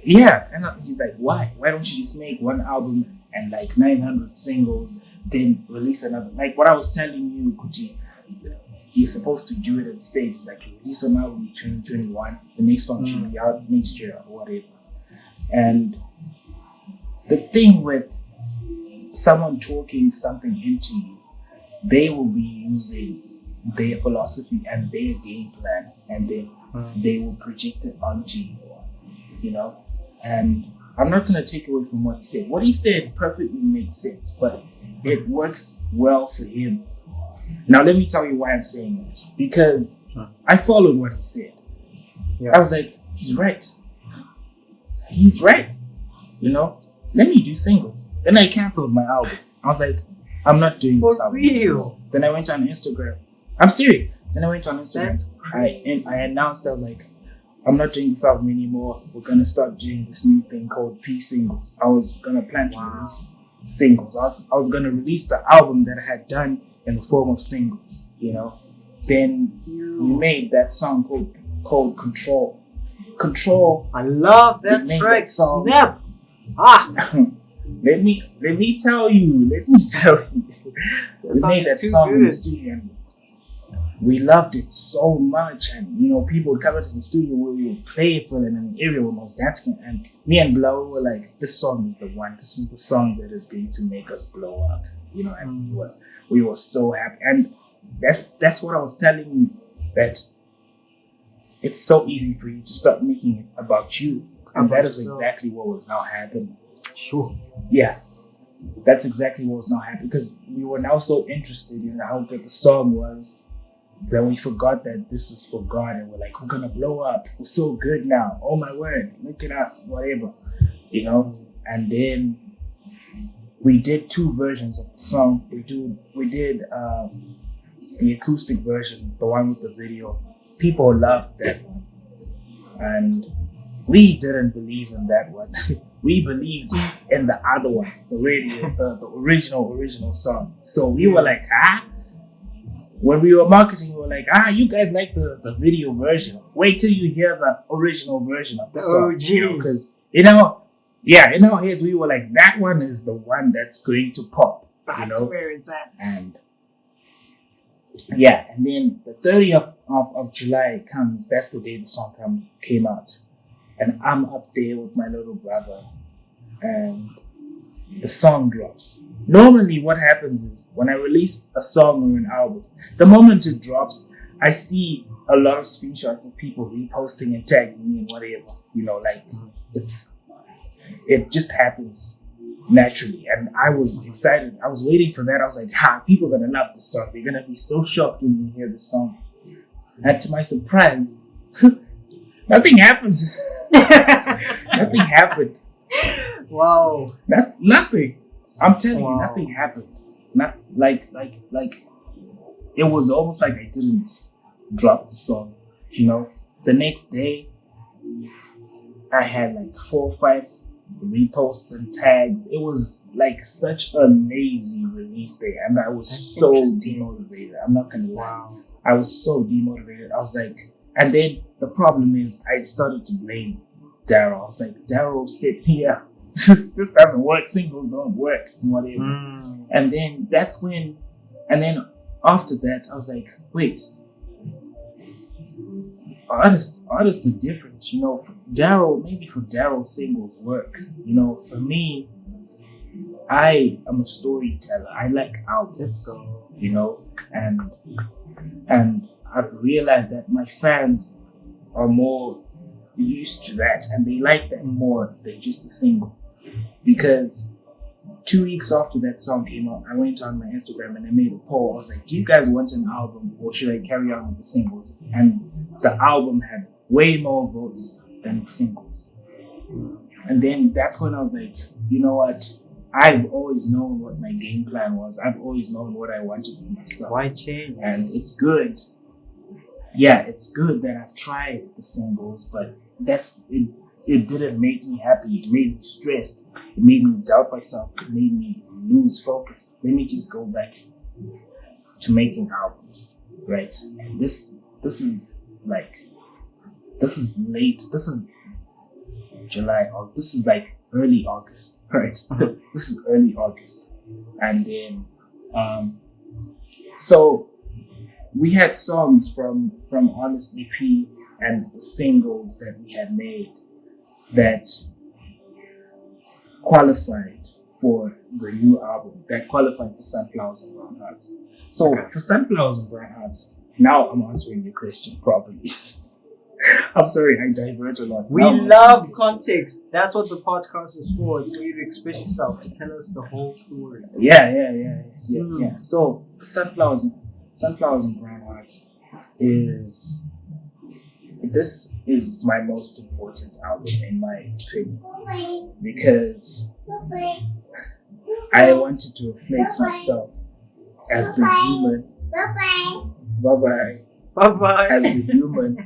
Yeah, and he's like, why? Why don't you just make 1 album and like 900 singles, then release another? Like what I was telling you, Kuti, you're supposed to do it at stages, like you release an album in 2021, the next one should be out next year or whatever. And the thing with someone talking something into you, they will be using their philosophy and their game plan, and then they will project it onto you, And I'm not going to take away from what he said. What he said perfectly makes sense, but it works well for him. Now, let me tell you why I'm saying this. Because I followed what he said. Yeah. I was like, he's right. He's right. Let me do singles. Then I canceled my album. I was like, I'm not doing this album. For real? Then I went on Instagram. I'm serious. Then I went on Instagram. I announced, I was like, I'm not doing this album anymore. We're going to start doing this new thing called P singles. I was going to plan to release singles. I was going to release the album that I had done in the form of singles, Then we made that song called Control. Control. I love that track. That song. Snap. Let me tell you. We made that song in the studio. And we loved it so much, and people would come into the studio where we would play it for them, and everyone was dancing. And me and Blau were like, "This song is the one. This is the song that is going to make us blow up." And we were so happy. And that's what I was telling you, that it's so easy for you to start making it about you, and that is exactly what was now happening. Sure. Yeah. That's exactly what was now happening, because we were now so interested in how good the song was that we forgot that this is for God, and we're like, we're gonna blow up. We're so good now. Oh my word, look at us, whatever, And then we did 2 versions of the song. We did the acoustic version, the one with the video. People loved that one, and we didn't believe in that one. We believed in the other one, the radio, the original song. So we were like, when we were marketing, we were like, you guys like the video version. Wait till you hear the original version of the song. Because, in our heads, we were like, that one is the one that's going to pop. That's where it's at. And then the 30th of July comes. That's the day the song came out. And I'm up there with my little brother, and the song drops. Normally what happens is, when I release a song or an album, the moment it drops, I see a lot of screenshots of people reposting and tagging me and whatever. It just happens naturally. And I was excited. I was waiting for that. I was like, people are going to love this song. They're going to be so shocked when they hear this song. And to my surprise, nothing happened. Nothing happened. Wow. Nothing. I'm telling you, nothing happened. Not like it was almost like I didn't drop the song. The next day I had like 4 or 5 reposts and tags. It was like such a lazy release day, and I was so demotivated. I'm not gonna lie. I was so demotivated. I was like, and then the problem is I started to blame Daryl. I was like, Daryl said, this doesn't work. Singles don't work, and whatever. And then after that, I was like, wait, artists are different. You know, for Daryl, singles work. You know, for me, I am a storyteller. I like albums. You know, and I've realized that my fans are more used to that, and they like that more than just a single. Because 2 weeks after that song came out, I went on my Instagram and I made a poll. I was like, do you guys want an album, or should I carry on with the singles? And the album had way more votes than the singles. And then that's when I was like, you know what? I've always known what my game plan was. I've always known what I wanted for myself. Why change? And it's good. Yeah, it's good that I've tried the singles, but it didn't make me happy. It made me stressed. It made me doubt myself. It made me lose focus. Let me just go back to making albums, right? And this is late. This is July, August. This is like early August, right? This is early August. And then, so we had songs from Honest EP and the singles that we had made that qualified for the new album, that qualified for Sunflowers and Brown Hearts. So for Sunflowers and Brown Hearts, now I'm answering your question properly. I'm sorry, I divert a lot. We love context. That's what the podcast is for you to express yourself, to tell us the whole story. Yeah. So for Sunflowers and Brown Hearts this is my most important album in my opinion, because I wanted to reflect myself as the human. Bye-bye. As the human.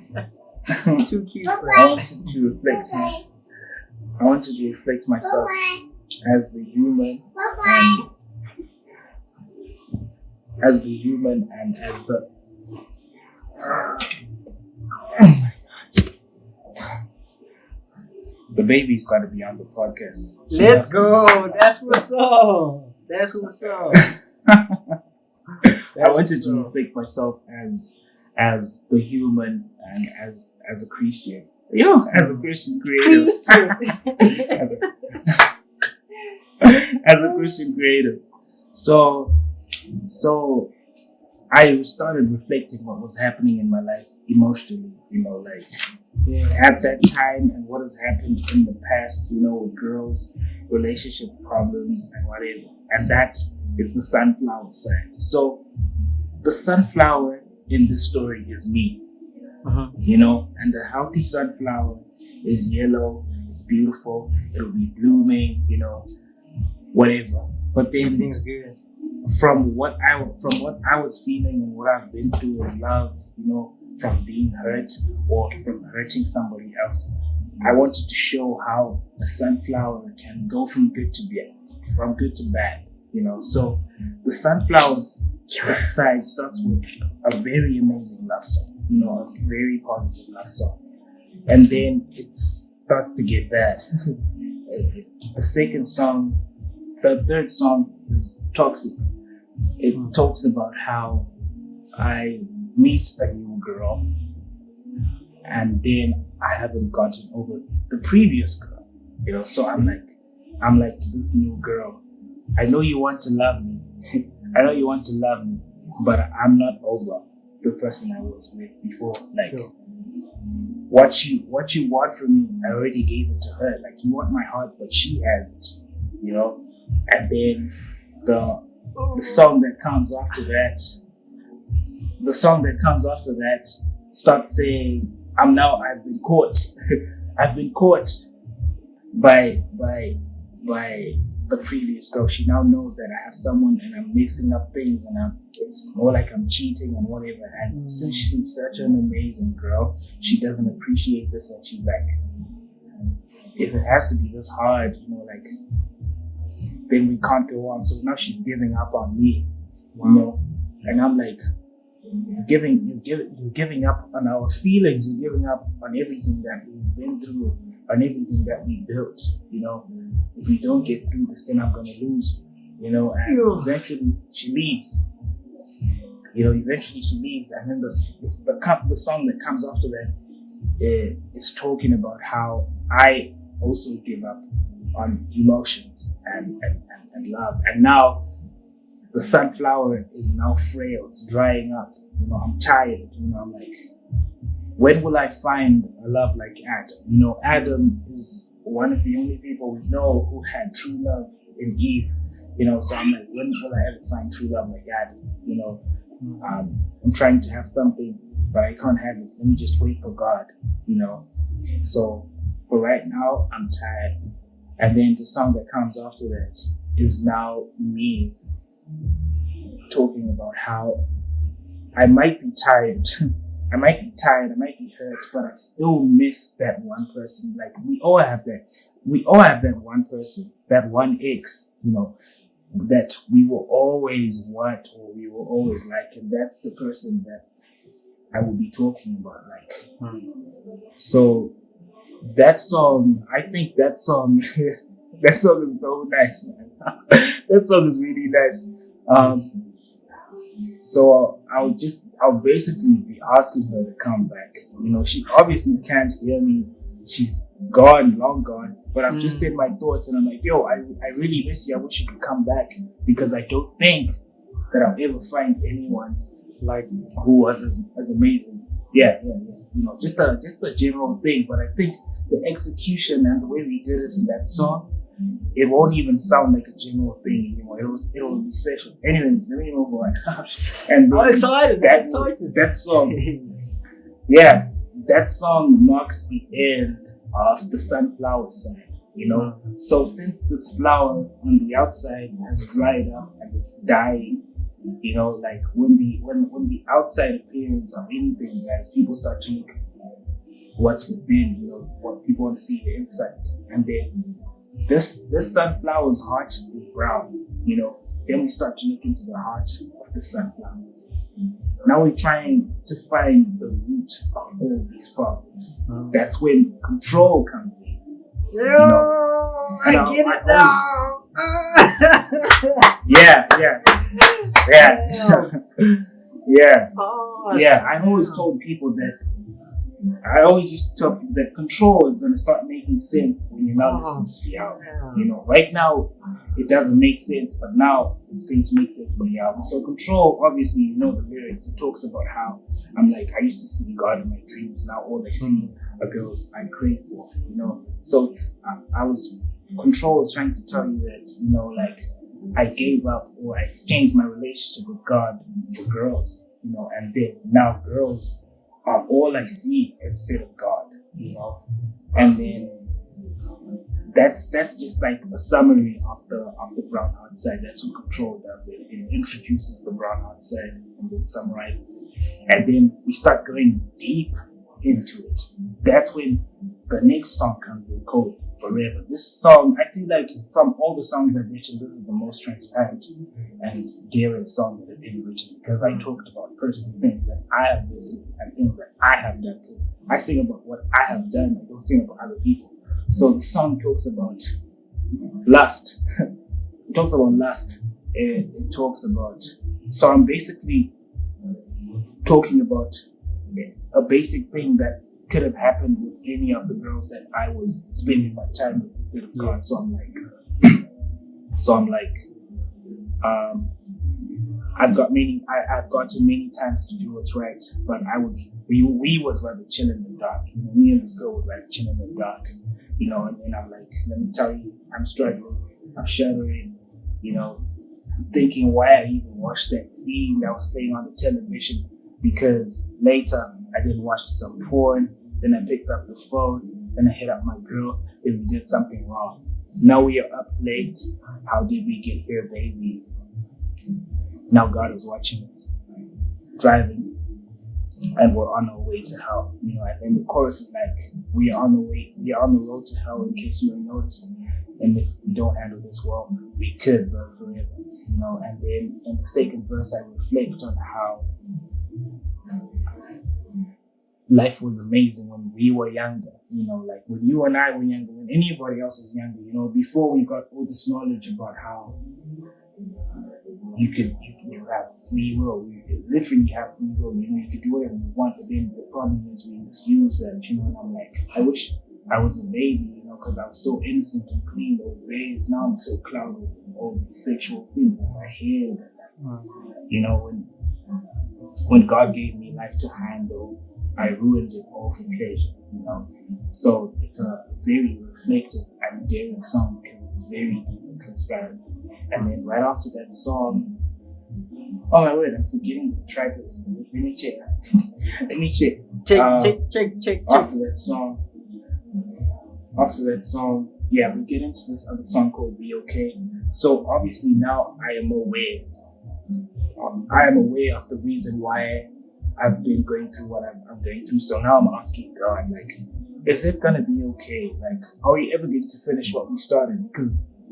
Too cute. I wanted to reflect myself as the human, and as the the baby's got to be on the podcast. Let's go. That's what's up. I wanted to reflect myself as the human and as a Christian. As a Christian creator. as a Christian creator. So I started reflecting what was happening in my life emotionally, at that time, and what has happened in the past, with girls, relationship problems and whatever. And that is the sunflower side. So the sunflower in this story is me, and the healthy sunflower is yellow, it's beautiful, it'll be blooming, whatever. But then everything's good. From what I was feeling and what I've been through in love, from being hurt or from hurting somebody else, I wanted to show how a sunflower can go from good to bad, So the sunflower's side starts with a very amazing love song, a very positive love song. And then it starts to get bad. The third song is Toxic. It talks about how I meet a new girl and then I haven't gotten over the previous girl, so I'm like to this new girl, I know you want to love me. But I'm not over the person I was with before. What you want from me, I already gave it to her. You want my heart, but she has it, And then the song that comes after that, starts saying, I've been caught. I've been caught by the previous girl. She now knows that I have someone and I'm mixing up things and it's more like I'm cheating and whatever. And since she's such an amazing girl, she doesn't appreciate this, and she's like, if it has to be this hard, then we can't go on. So now she's giving up on me, and I'm like, you're giving up on our feelings, you're giving up on everything that we've been through on everything that we built. You know, if we don't get through this, then I'm gonna lose. You know, and eventually she leaves. You know, eventually she leaves, and then the song that comes after that, it's talking about how I also give up on emotions and love, and now the sunflower is now frail, it's drying up. You know, I'm tired. You know, I'm like, when will I find a love like Adam? You know, Adam is one of the only people we know who had true love in Eve. You know, so I'm like, when will I ever find true love like Adam? You know, I'm trying to have something, but I can't have it. Let me just wait for God. You know, so for right now, I'm tired. And then the song that comes after that is now me talking about how I might be tired. I might be tired, I might be hurt, but I still miss that one person. Like, we all have that. We all have that one person, that one ex, you know, that we will always want or we will always like. And that's the person that I will be talking about. Like, so that song, I think that song, that song is so nice, man. That song is really nice. So I'll basically be asking her to come back. You know, she obviously can't hear me. She's gone, long gone. But I'm just in my thoughts and I'm like, yo, I really miss you. I wish you could come back, because I don't think that I'll ever find anyone like who was as amazing. Yeah. You know, just a general thing. But I think the execution and the way we did it in that song, it won't even sound like a general thing anymore. It'll be special. Anyways, let me move on. And I'm excited. That song, yeah, that song marks the end of the sunflower side. You know, so since this flower on the outside has dried up and it's dying, you know, like when the outside appearance of anything, guys, people start to look at what's within. You know, what people want to see the inside, and then this sunflower's heart is brown, you know. Then we start to look into the heart of the sunflower. Now we're trying to find the root of all these problems. That's when control comes in. Yeah, you know? I get it now. Yeah. I always told people that. I always used to tell people that control is going to start making sense when you're not listening to the album. You know, right now it doesn't make sense, but now it's going to make sense in the album. So control, obviously, you know the lyrics. It talks about how I'm like, I used to see God in my dreams. Now all I see are girls I crave for. You know, so it's control is trying to tell you that, you know, like I gave up or I exchanged my relationship with God for girls. You know, and then now girls are all I see instead of God, you know, and then that's just like a summary of the brown heart side. That's what control does. It introduces the brown heart side and then summarizes, and then we start going deep into it. That's when the next song comes in, called Forever. This song, I feel like from all the songs I've written, this is the most transparent and daring song that I've ever written, because I talked about personal things that I have written and things that I have done, because I sing about what I have done, I don't sing about other people. So the song talks about lust. It talks about lust. It talks about, so I'm basically talking about a basic thing that could have happened with any of the girls that I was spending my time with instead of God. So I'm like, I've gotten many times to do what's right, but we would rather chill in the dark. You know, me and this girl would rather chill in the dark. You know, and then I'm like, let me tell you, I'm struggling, I'm shuddering. You know, I'm thinking why I even watched that scene that was playing on the television, because later I did watch some porn. Then I picked up the phone, then I hit up my girl, then we did something wrong. Now we are up late. How did we get here, baby? Now God is watching us, driving, and we're on our way to hell. You know, and then the chorus is like, we are on the road to hell, in case you haven't noticed. And if we don't handle this well, we could burn forever. You know, and then in the second verse, I reflect on how life was amazing when we were younger, like when you and I were younger, when anybody else was younger, before we got all this knowledge about how you have free will. You literally have free will. You could do whatever you want, but then the problem is we misuse that. And I'm like, I wish I was a baby, because I was so innocent and clean those days. Now I'm so clouded with all these sexual things in my head. When God gave me life to handle, I ruined it all for pleasure. So it's a very reflective and daring song because it's very deep and transparent. And then right after that song, oh my word, I'm forgetting the triplets. Let me check. Check. After that song, yeah, we get into this other song called Be Okay. So obviously now I am aware of the reason why I've been going through what I'm going through. So now I'm asking God, like, is it gonna be okay? Like, are we ever going to finish what we started?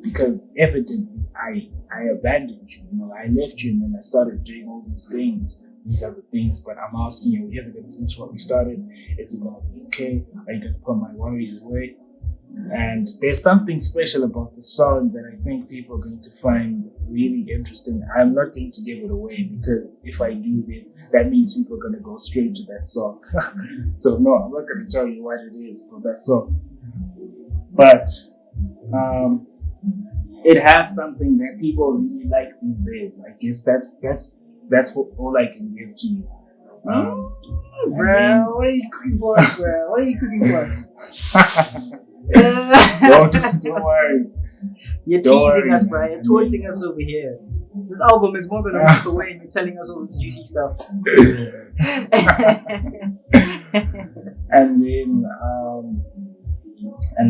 Because evidently I abandoned you, I left you and then I started doing all these other things, but I'm asking you, are we ever going to finish what we started? Is it going to be okay? Are you going to put my worries away? And there's something special about the song that I think people are going to find really interesting. I'm not going to give it away because if I do, then that means people are going to go straight to that song. So no, I'm not going to tell you what it is for that song. But it has something that people really like these days. I guess that's what all I can give to you. Bro, what are you cooking for us, bro? What are you cooking for us? Don't worry. You're teasing us, bro. You're taunting us over here. This album is more than a month away and you're telling us all this juicy stuff. And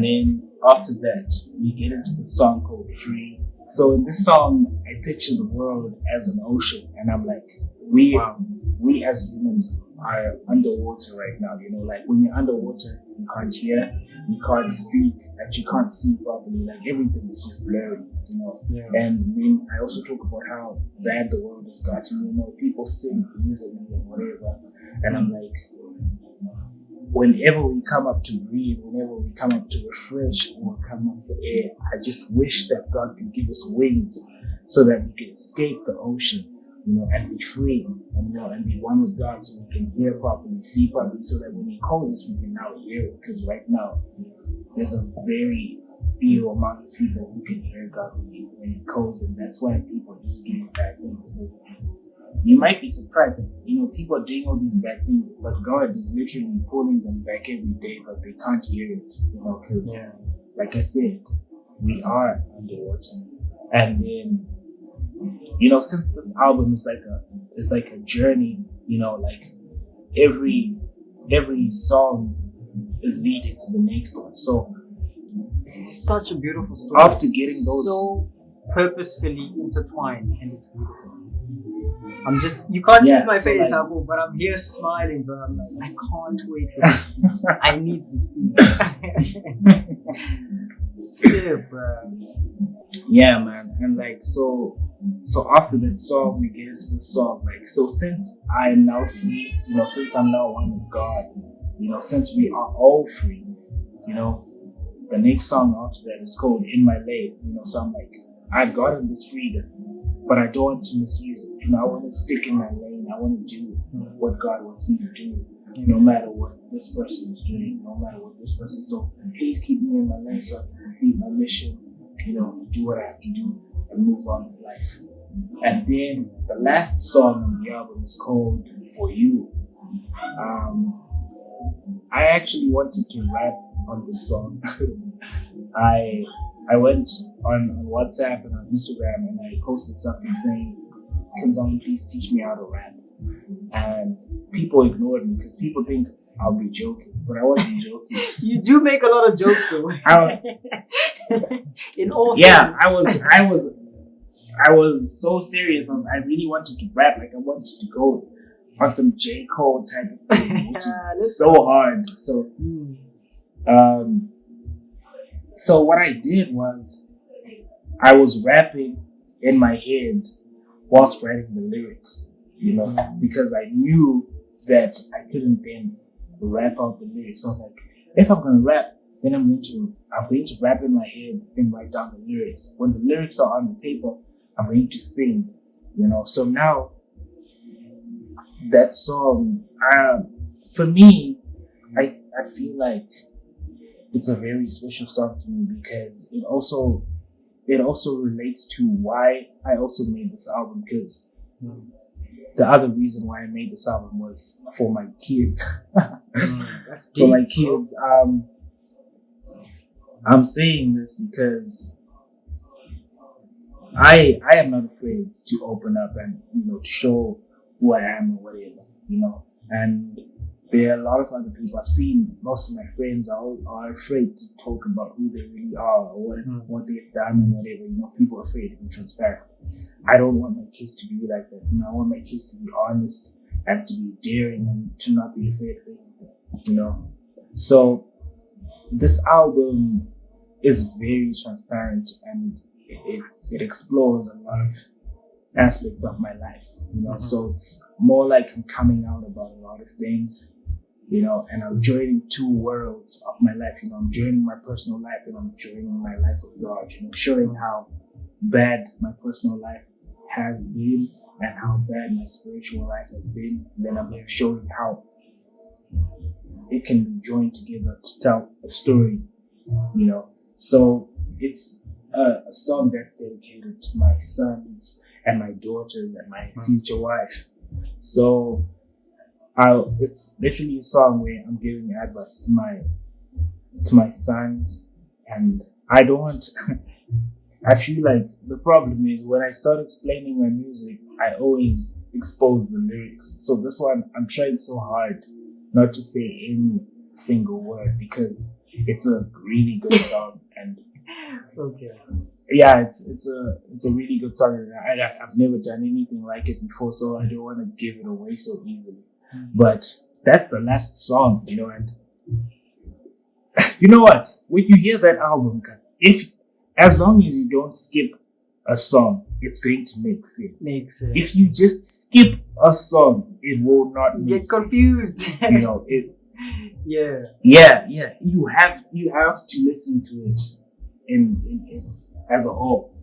then after that, we get into the song called Free. So in this song, I picture the world as an ocean, and I'm like, we as humans are underwater right now. Like when you're underwater, you can't hear, you can't speak, and you can't see properly. Like everything is just blurry, Yeah. And then I also talk about how bad the world has gotten. People sing easily and whatever, and I'm like, whenever we come up to breathe, whenever we come up to refresh or come up for air, I just wish that God could give us wings so that we can escape the ocean, and be free, and be one with God so we can hear properly, see properly, so that when He calls us, we can now hear it. Because right now, there's a very few amount of people who can hear God when He calls them. That's why people are just doing bad things. You might be surprised that, people are doing all these bad things, but God is literally pulling them back every day, but they can't hear it, because, like I said, we are underwater. And then, since this album is like a journey, like every song is leading to the next one. So it's such a beautiful story. After getting those, so purposefully intertwined, and it's beautiful. You can't see my face, Abu, but I'm here smiling, bro. I'm like, I can't wait for this thing. I need this thing. Yeah, bro. Yeah, man. And like, so after that song, we get into the song. Like, so since I am now free, since I'm now one with God, since we are all free, the next song after that is called In My Lane. So I'm like, I've gotten this freedom, but I don't want to misuse it. I want to stick in my lane. I want to do what God wants me to do, no matter what this person is doing, no matter what this person. So please keep me in my lane so I can complete my mission, do what I have to do and move on with life. And then the last song on the album is called For You. I actually wanted to rap on this song. I went on WhatsApp and on Instagram and I posted something saying, can someone please teach me how to rap? And people ignored me because people think I'll be joking, but I wasn't joking. You do make a lot of jokes though. In all things. I I was so serious. I really wanted to rap. Like I wanted to go on some J. Cole type of thing, which is so hard. So what I did was I was rapping in my head whilst writing the lyrics, because I knew that I couldn't then rap out the lyrics. So I was like, if I'm gonna rap, then I'm going to rap in my head and write down the lyrics. When the lyrics are on the paper, I'm going to sing. So now that song, for me, I feel like it's a very special song to me because it also relates to why I also made this album, because the other reason why I made this album was for my kids. That's deep, for my kids. I'm saying this because I am not afraid to open up and to show who I am or whatever, and there are a lot of other people. I've seen most of my friends are afraid to talk about who they really are or what they've done and whatever. People are afraid to be transparent. I don't want my kids to be like that. I want my kids to be honest and to be daring and to not be afraid of anything. So this album is very transparent and it explores a lot of aspects of my life. So it's more like I'm coming out about a lot of things. And I'm joining two worlds of my life. I'm joining my personal life and I'm joining my life with God. Showing how bad my personal life has been and how bad my spiritual life has been. And then I'm showing how it can be joined together to tell a story. So it's a song that's dedicated to my sons and my daughters and my future wife. So it's literally a song where I'm giving advice to my sons, and I don't want I feel like the problem is when I start explaining my music, I always expose the lyrics. So this one, I'm trying so hard not to say any single word because it's a really good song. And okay, yeah, it's a really good song. And I've never done anything like it before, so I don't want to give it away so easily. But that's the last song, and you know what? When you hear that album, as long as you don't skip a song, it's going to make sense. Makes sense. If you just skip a song, it will not make get confused. sense. Yeah. You have to listen to it in as a whole.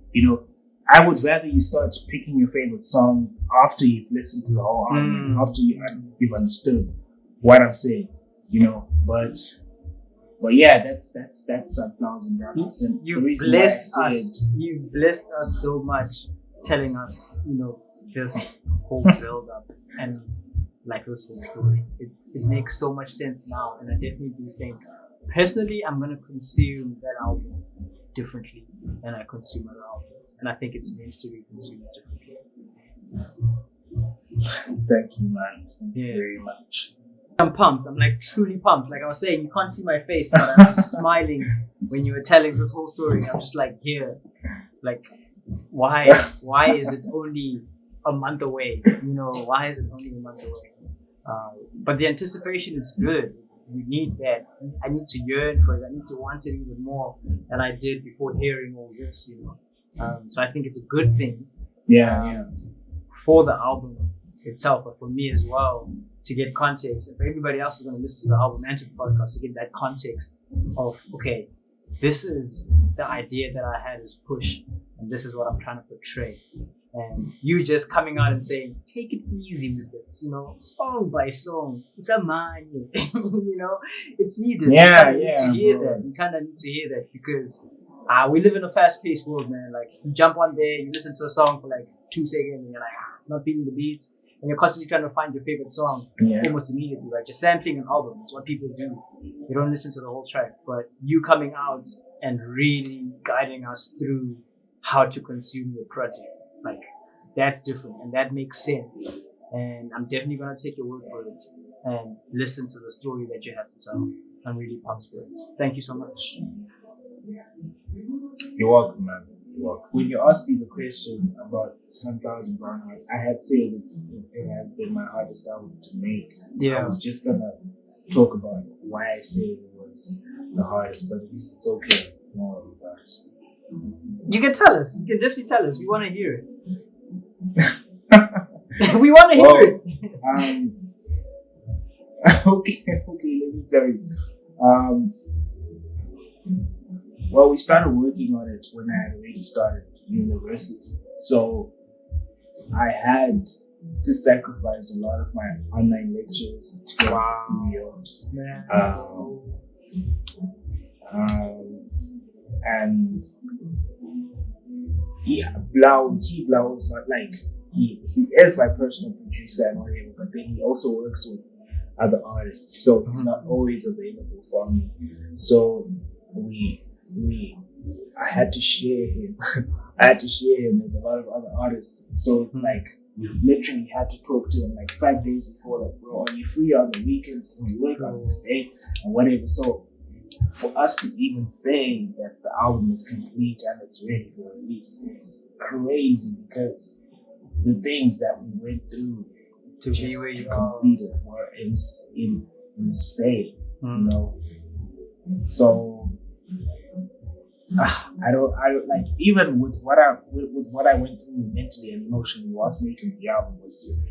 I would rather you start picking your favorite songs after you've listened to the whole album, after you've understood what I'm saying, But yeah, that's Sunflowers and Brownouts. And you blessed us. You blessed us so much, telling us, this whole build up and like this whole story. It makes so much sense now, and I definitely do think, personally, I'm gonna consume that album differently than I consume other albums. And I think it's meant to be consumed differently. Thank you, man. Thank you very much. I'm pumped. I'm like truly pumped. Like I was saying, you can't see my face, but I'm just smiling when you were telling this whole story. I'm just like, here, like, why is it only a month away? Why is it only a month away? But the anticipation is good. You need that. I need to yearn for it. I need to want it even more than I did before hearing all this. So I think it's a good thing. For the album itself, but for me as well, to get context, and for everybody else who's going to listen to the album and to the podcast, to get that context of, okay, this is the idea that I had as P.Ush, and this is what I'm trying to portray. And you just coming out and saying, take it easy with it, song by song. It's a man, it's needed. You kind of need to hear that because we live in a fast-paced world, man. Like, you jump on there, you listen to a song for like 2 seconds, and you're like, not feeling the beats. And you're constantly trying to find your favorite song almost immediately, right? Just sampling an album. It's what people do. They don't listen to the whole track. But you coming out and really guiding us through how to consume your project, like, that's different. And that makes sense. And I'm definitely going to take your word for it and listen to the story that you have to tell. I'm really pumped for it. Thank you so much. You're welcome, man. When you asked me the question about Sunflowers and Brownouts, I had said it has been my hardest album to make. Yeah. I was just gonna talk about why I said it was the hardest, but it's okay. No worries about it. You can tell us. You can definitely tell us. We want to hear it. We want to hear it. Okay. Sorry. Well, we started working on it when I had already started university. So I had to sacrifice a lot of my online lectures to go to the studios. And Blau was not like, he is my personal producer and whatever, but then he also works with other artists, so he's not always available for me. So I had to share him. I had to share him with a lot of other artists. So it's like we literally had to talk to him like 5 days before, like, bro, are you free on the weekends? Can you work on this day and whatever? So for us to even say that the album is complete and it's ready for release is crazy, because the things that we went through to complete it were insane, you know. So I don't like, even with what I went through mentally and emotionally whilst making the album was just,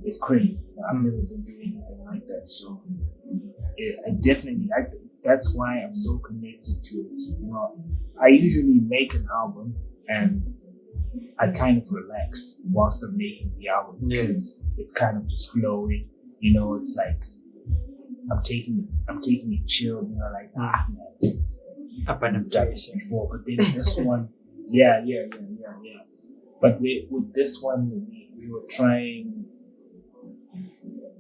it's crazy. I've never been through anything like that. So that's why I'm so connected to it. You know, I usually make an album and I kind of relax whilst I'm making the album, because it's kind of just flowing. You know, it's like I'm taking it chill. You know, like man, I've done this before, but then this one, yeah. But with this one, we were trying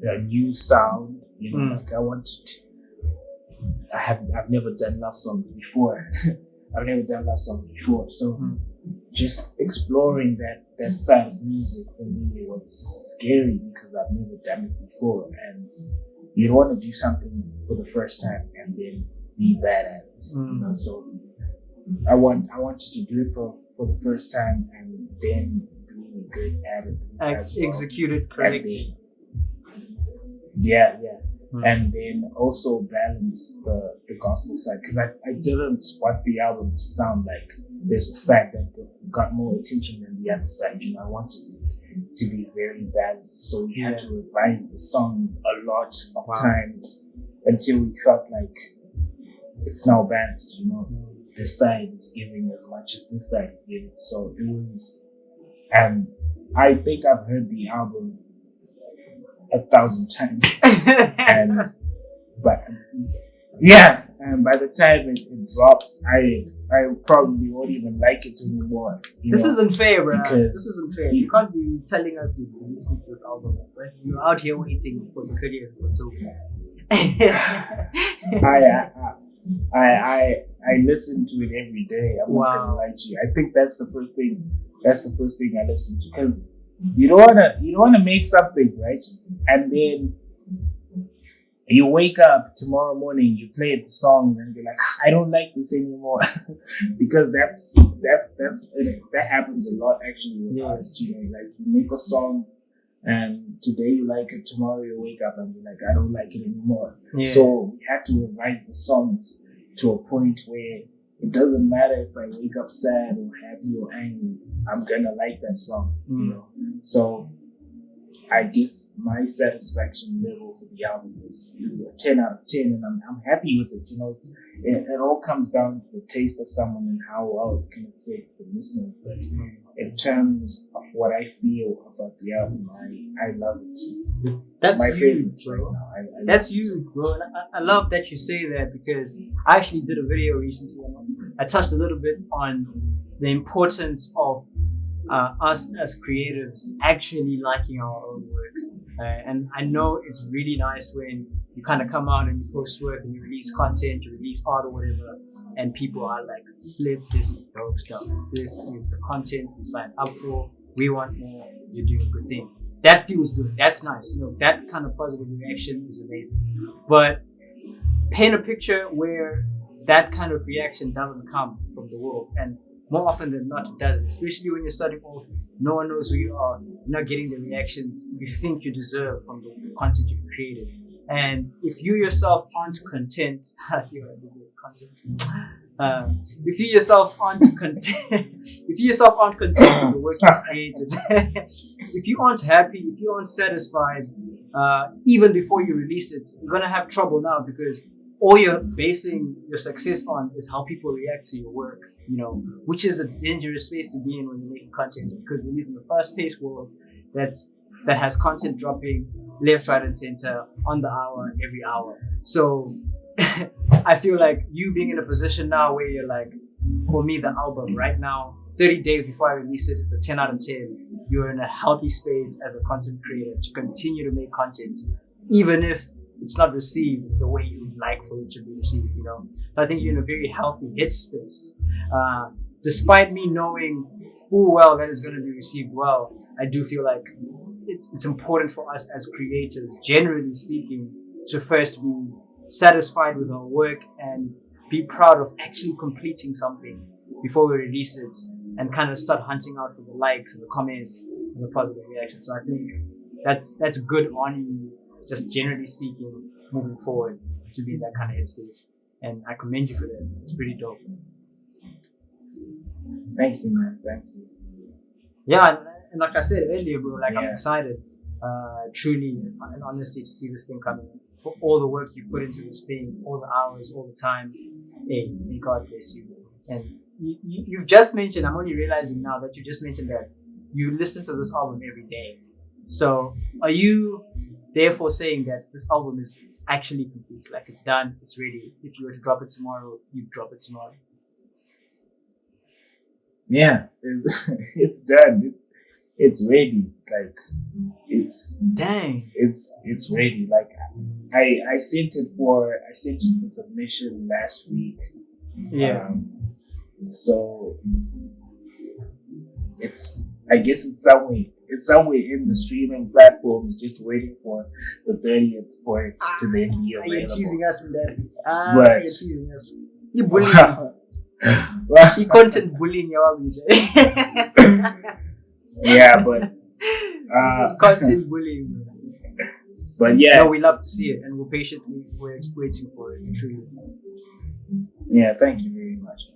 a new sound. You know, like I wanted to. I've never done love songs before. So just exploring that side of music for me was scary, because I've never done it before, and you don't want to do something for the first time and then be bad at it. You know, so I wanted to do it for the first time and then be good at it as well. Execute it correctly. Yeah. And then also balance the gospel side, because I didn't want the album to sound like there's a side that got more attention than the other side. You know, I wanted it to be very balanced, so we had to revise the songs a lot of times until we felt like it's now balanced. You know, this side is giving as much as this side is giving. So it was, and I think I've heard the album 1,000 times, and by the time it drops, I probably won't even like it anymore. This isn't fair, bro. This isn't fair. You can't be telling us you've been listening to this album, right? You're out here waiting for the career for so I listen to it every day. I'm not gonna lie to you. I think that's the first thing I listen to, because you don't wanna make something, right? And then you wake up tomorrow morning, you play the songs, and you're like, I don't like this anymore, because that happens a lot actually with artists. You know, like you make a song, and today you like it, tomorrow you wake up and you're like, I don't like it anymore. So we had to revise the songs to a point where it doesn't matter if I wake up sad or happy or angry, I'm gonna like that song, you know. So I guess my satisfaction level for the album is a 10 out of 10, and I'm happy with it. You know, it all comes down to the taste of someone and how well it can affect the listeners. But in terms of what I feel about the album, I love it. That's my favorite right now. That's you, bro. And I love that you say that, because I actually did a video recently. I touched a little bit on the importance of us as creatives actually liking our own work. And I know it's really nice when you kind of come out and you post work and you release content, you release art or whatever, and people are like, flip, this is dope stuff. This is the content we signed up for. We want more. You're doing a good thing. That feels good. That's nice. You know, that kind of positive reaction is amazing. But paint a picture where that kind of reaction doesn't come from the world. And more often than not, it doesn't. Especially when you're starting off, no one knows who you are. You're not getting the reactions you think you deserve from the content you've created. And if you yourself aren't content, I see what I did with content. If you yourself aren't content, with the work you've created, if you aren't happy, if you aren't satisfied, even before you release it, you're gonna have trouble now because all you're basing your success on is how people react to your work. Which is a dangerous space to be in when you're making content, because we live in the fast-paced world that has content dropping left, right, and center on the hour, every hour. So I feel like you being in a position now where you're like, for me, the album right now, 30 days before I release it, it's a 10 out of 10. You're in a healthy space as a content creator to continue to make content, even if it's not received the way you would like for it to be received, So I think you're in a very healthy headspace. Despite me knowing full well that it's going to be received well, I do feel like it's important for us as creators, generally speaking, to first be satisfied with our work and be proud of actually completing something before we release it, and kind of start hunting out for the likes and the comments and the positive reactions. So I think that's good on you, just generally speaking, moving forward, to be in that kind of headspace. And I commend you for that. It's pretty dope. Thank you, man. Thank you. Yeah, and like I said earlier, bro, I'm Yeah. excited, truly and honestly, to see this thing coming. For all the work you put into this thing, all the hours, all the time. Hey, may God bless you. And you've just mentioned, I'm only realizing now that you just mentioned that you listen to this album every day. So are you therefore saying that this album is actually complete? Like, it's done, it's ready. If you were to drop it tomorrow, you'd drop it tomorrow. Yeah, it's done. It's ready. Like, it's ready. Like, I sent it for submission last week. Yeah. So I guess it's somewhere in the streaming platforms, just waiting for the 30th for it to then be available. You're teasing us with that. But You're teasing us. You're bullying me. You're content bullying your Yeah, but this is content bullying. But yeah, no, we love to see it, and we're patiently waiting for it. Truly. Yeah, thank you very much.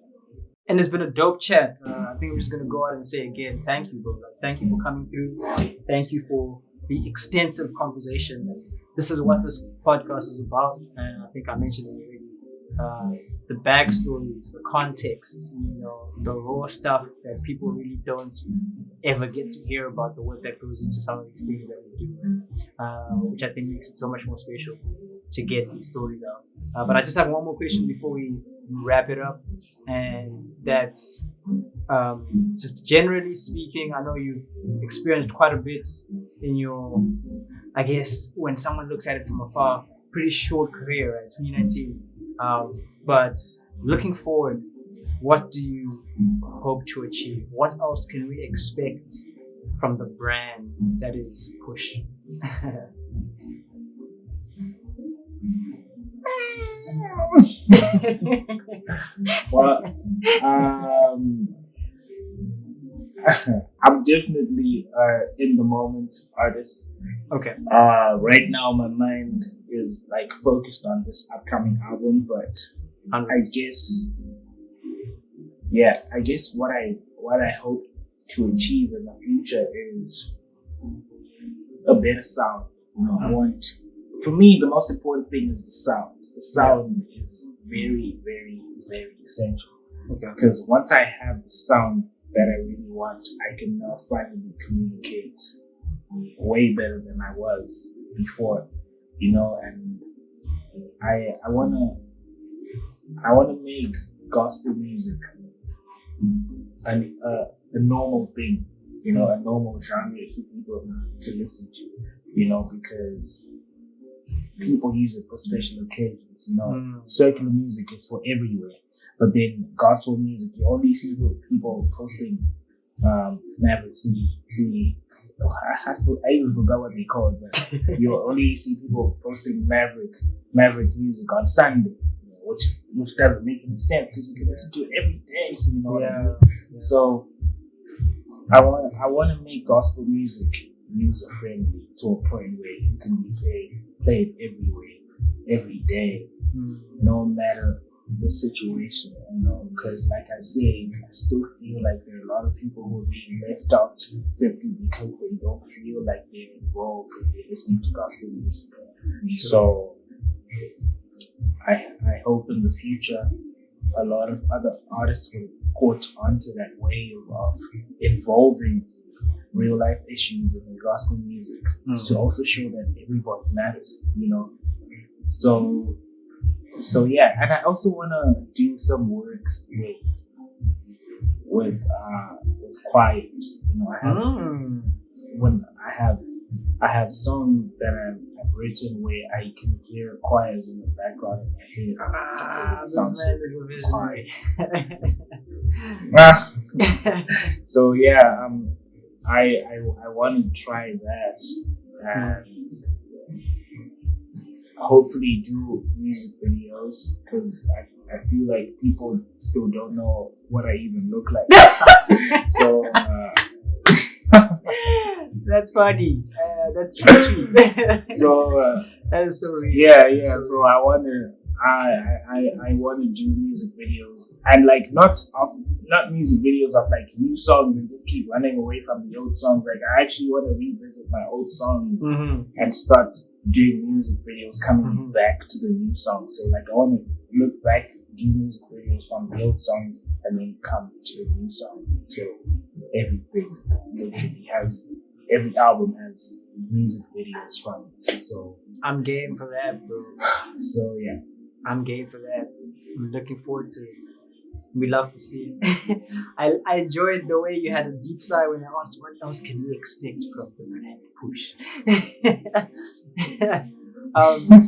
And it's been a dope chat. I think I'm just gonna go out and say again, thank you, bro. Thank you for coming through. Thank you for the extensive conversation. This is what this podcast is about, and I think I mentioned it already. The backstories, the context, the raw stuff that people really don't ever get to hear about, the work that goes into some of these things that we do, which I think makes it so much more special to get these stories out. But I just have one more question before we wrap it up, and that's just generally speaking, I know you've experienced quite a bit in your, I guess, when someone looks at it from afar, pretty short career, right? 2019. But looking forward, what do you hope to achieve? What else can we expect from the brand that is P.Ush? Well, I'm definitely in the moment artist. Okay. Right now my mind is like focused on this upcoming album, but I guess what I hope to achieve in the future is a better sound. I want, for me, the most important thing is the sound. The sound is very, very, very essential. Okay. Because once I have the sound that I really want, I can now finally communicate way better than I was before, and I wanna make gospel music a normal thing, a normal genre for people to listen to, because people use it for special occasions, Circular music is for everywhere. But then gospel music, you only see people posting Maverick I even forgot what they called, but you only see people posting Maverick music on Sunday, which doesn't make any sense because you can listen to it every day, what I mean? So I want to make gospel music user friendly to a point where it can be played everywhere, every day, no matter the situation, because like I say, I still feel like there are a lot of people who are being left out simply because they don't feel like they're involved when they're listening to gospel music. So I hope in the future a lot of other artists will caught onto that wave of involving real life issues in the gospel music to also show that everybody matters, So yeah, and I also wanna do some work with choirs. I have songs that I've written where I can hear choirs in the background of my head. This man is a visionary. So yeah, I want to try that and hopefully do music videos, because I feel like people still don't know what I even look like. So that's funny. That's true. So that is so real. Yeah. So I want to do music videos, and like not music videos of like new songs and just keep running away from the old songs. Like I actually want to revisit my old songs and start doing music videos coming back to the new songs. So like I want to look back, do music videos from the old songs, and then come to the new songs until everything literally every album has music videos from it. So I'm game for that, bro. So yeah, I'm game for that. I'm looking forward to it. We love to see it. I enjoyed the way you had a deep sigh when I asked what else can you expect from the P.Ush.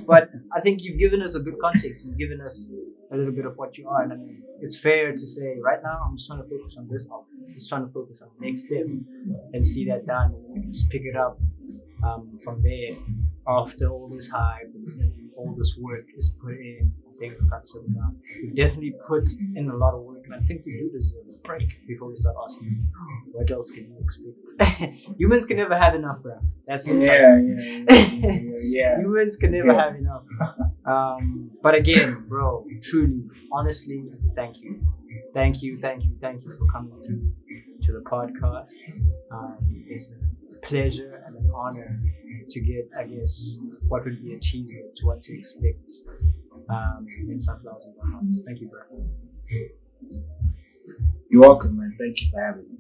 But I think you've given us a good context. You've given us a little bit of what you are, and I mean, it's fair to say right now I'm just trying to focus on this album. Just trying to focus on the next step and see that done, and just pick it up from there. After all this hype and all this work is put in, I think we've got to settle down. We've definitely put in a lot of work, and I think we do deserve a break before we start asking what else can you expect. Humans can never have enough, bro. That's the yeah. Humans can never have enough. But again, bro, truly, honestly, thank you for coming through to the podcast. It's been a pleasure and an honor to get, I guess, what would be a teaser to what to expect in Sunflowers and Hearts. Thank you, bro. You're welcome, man. Thank you for having me.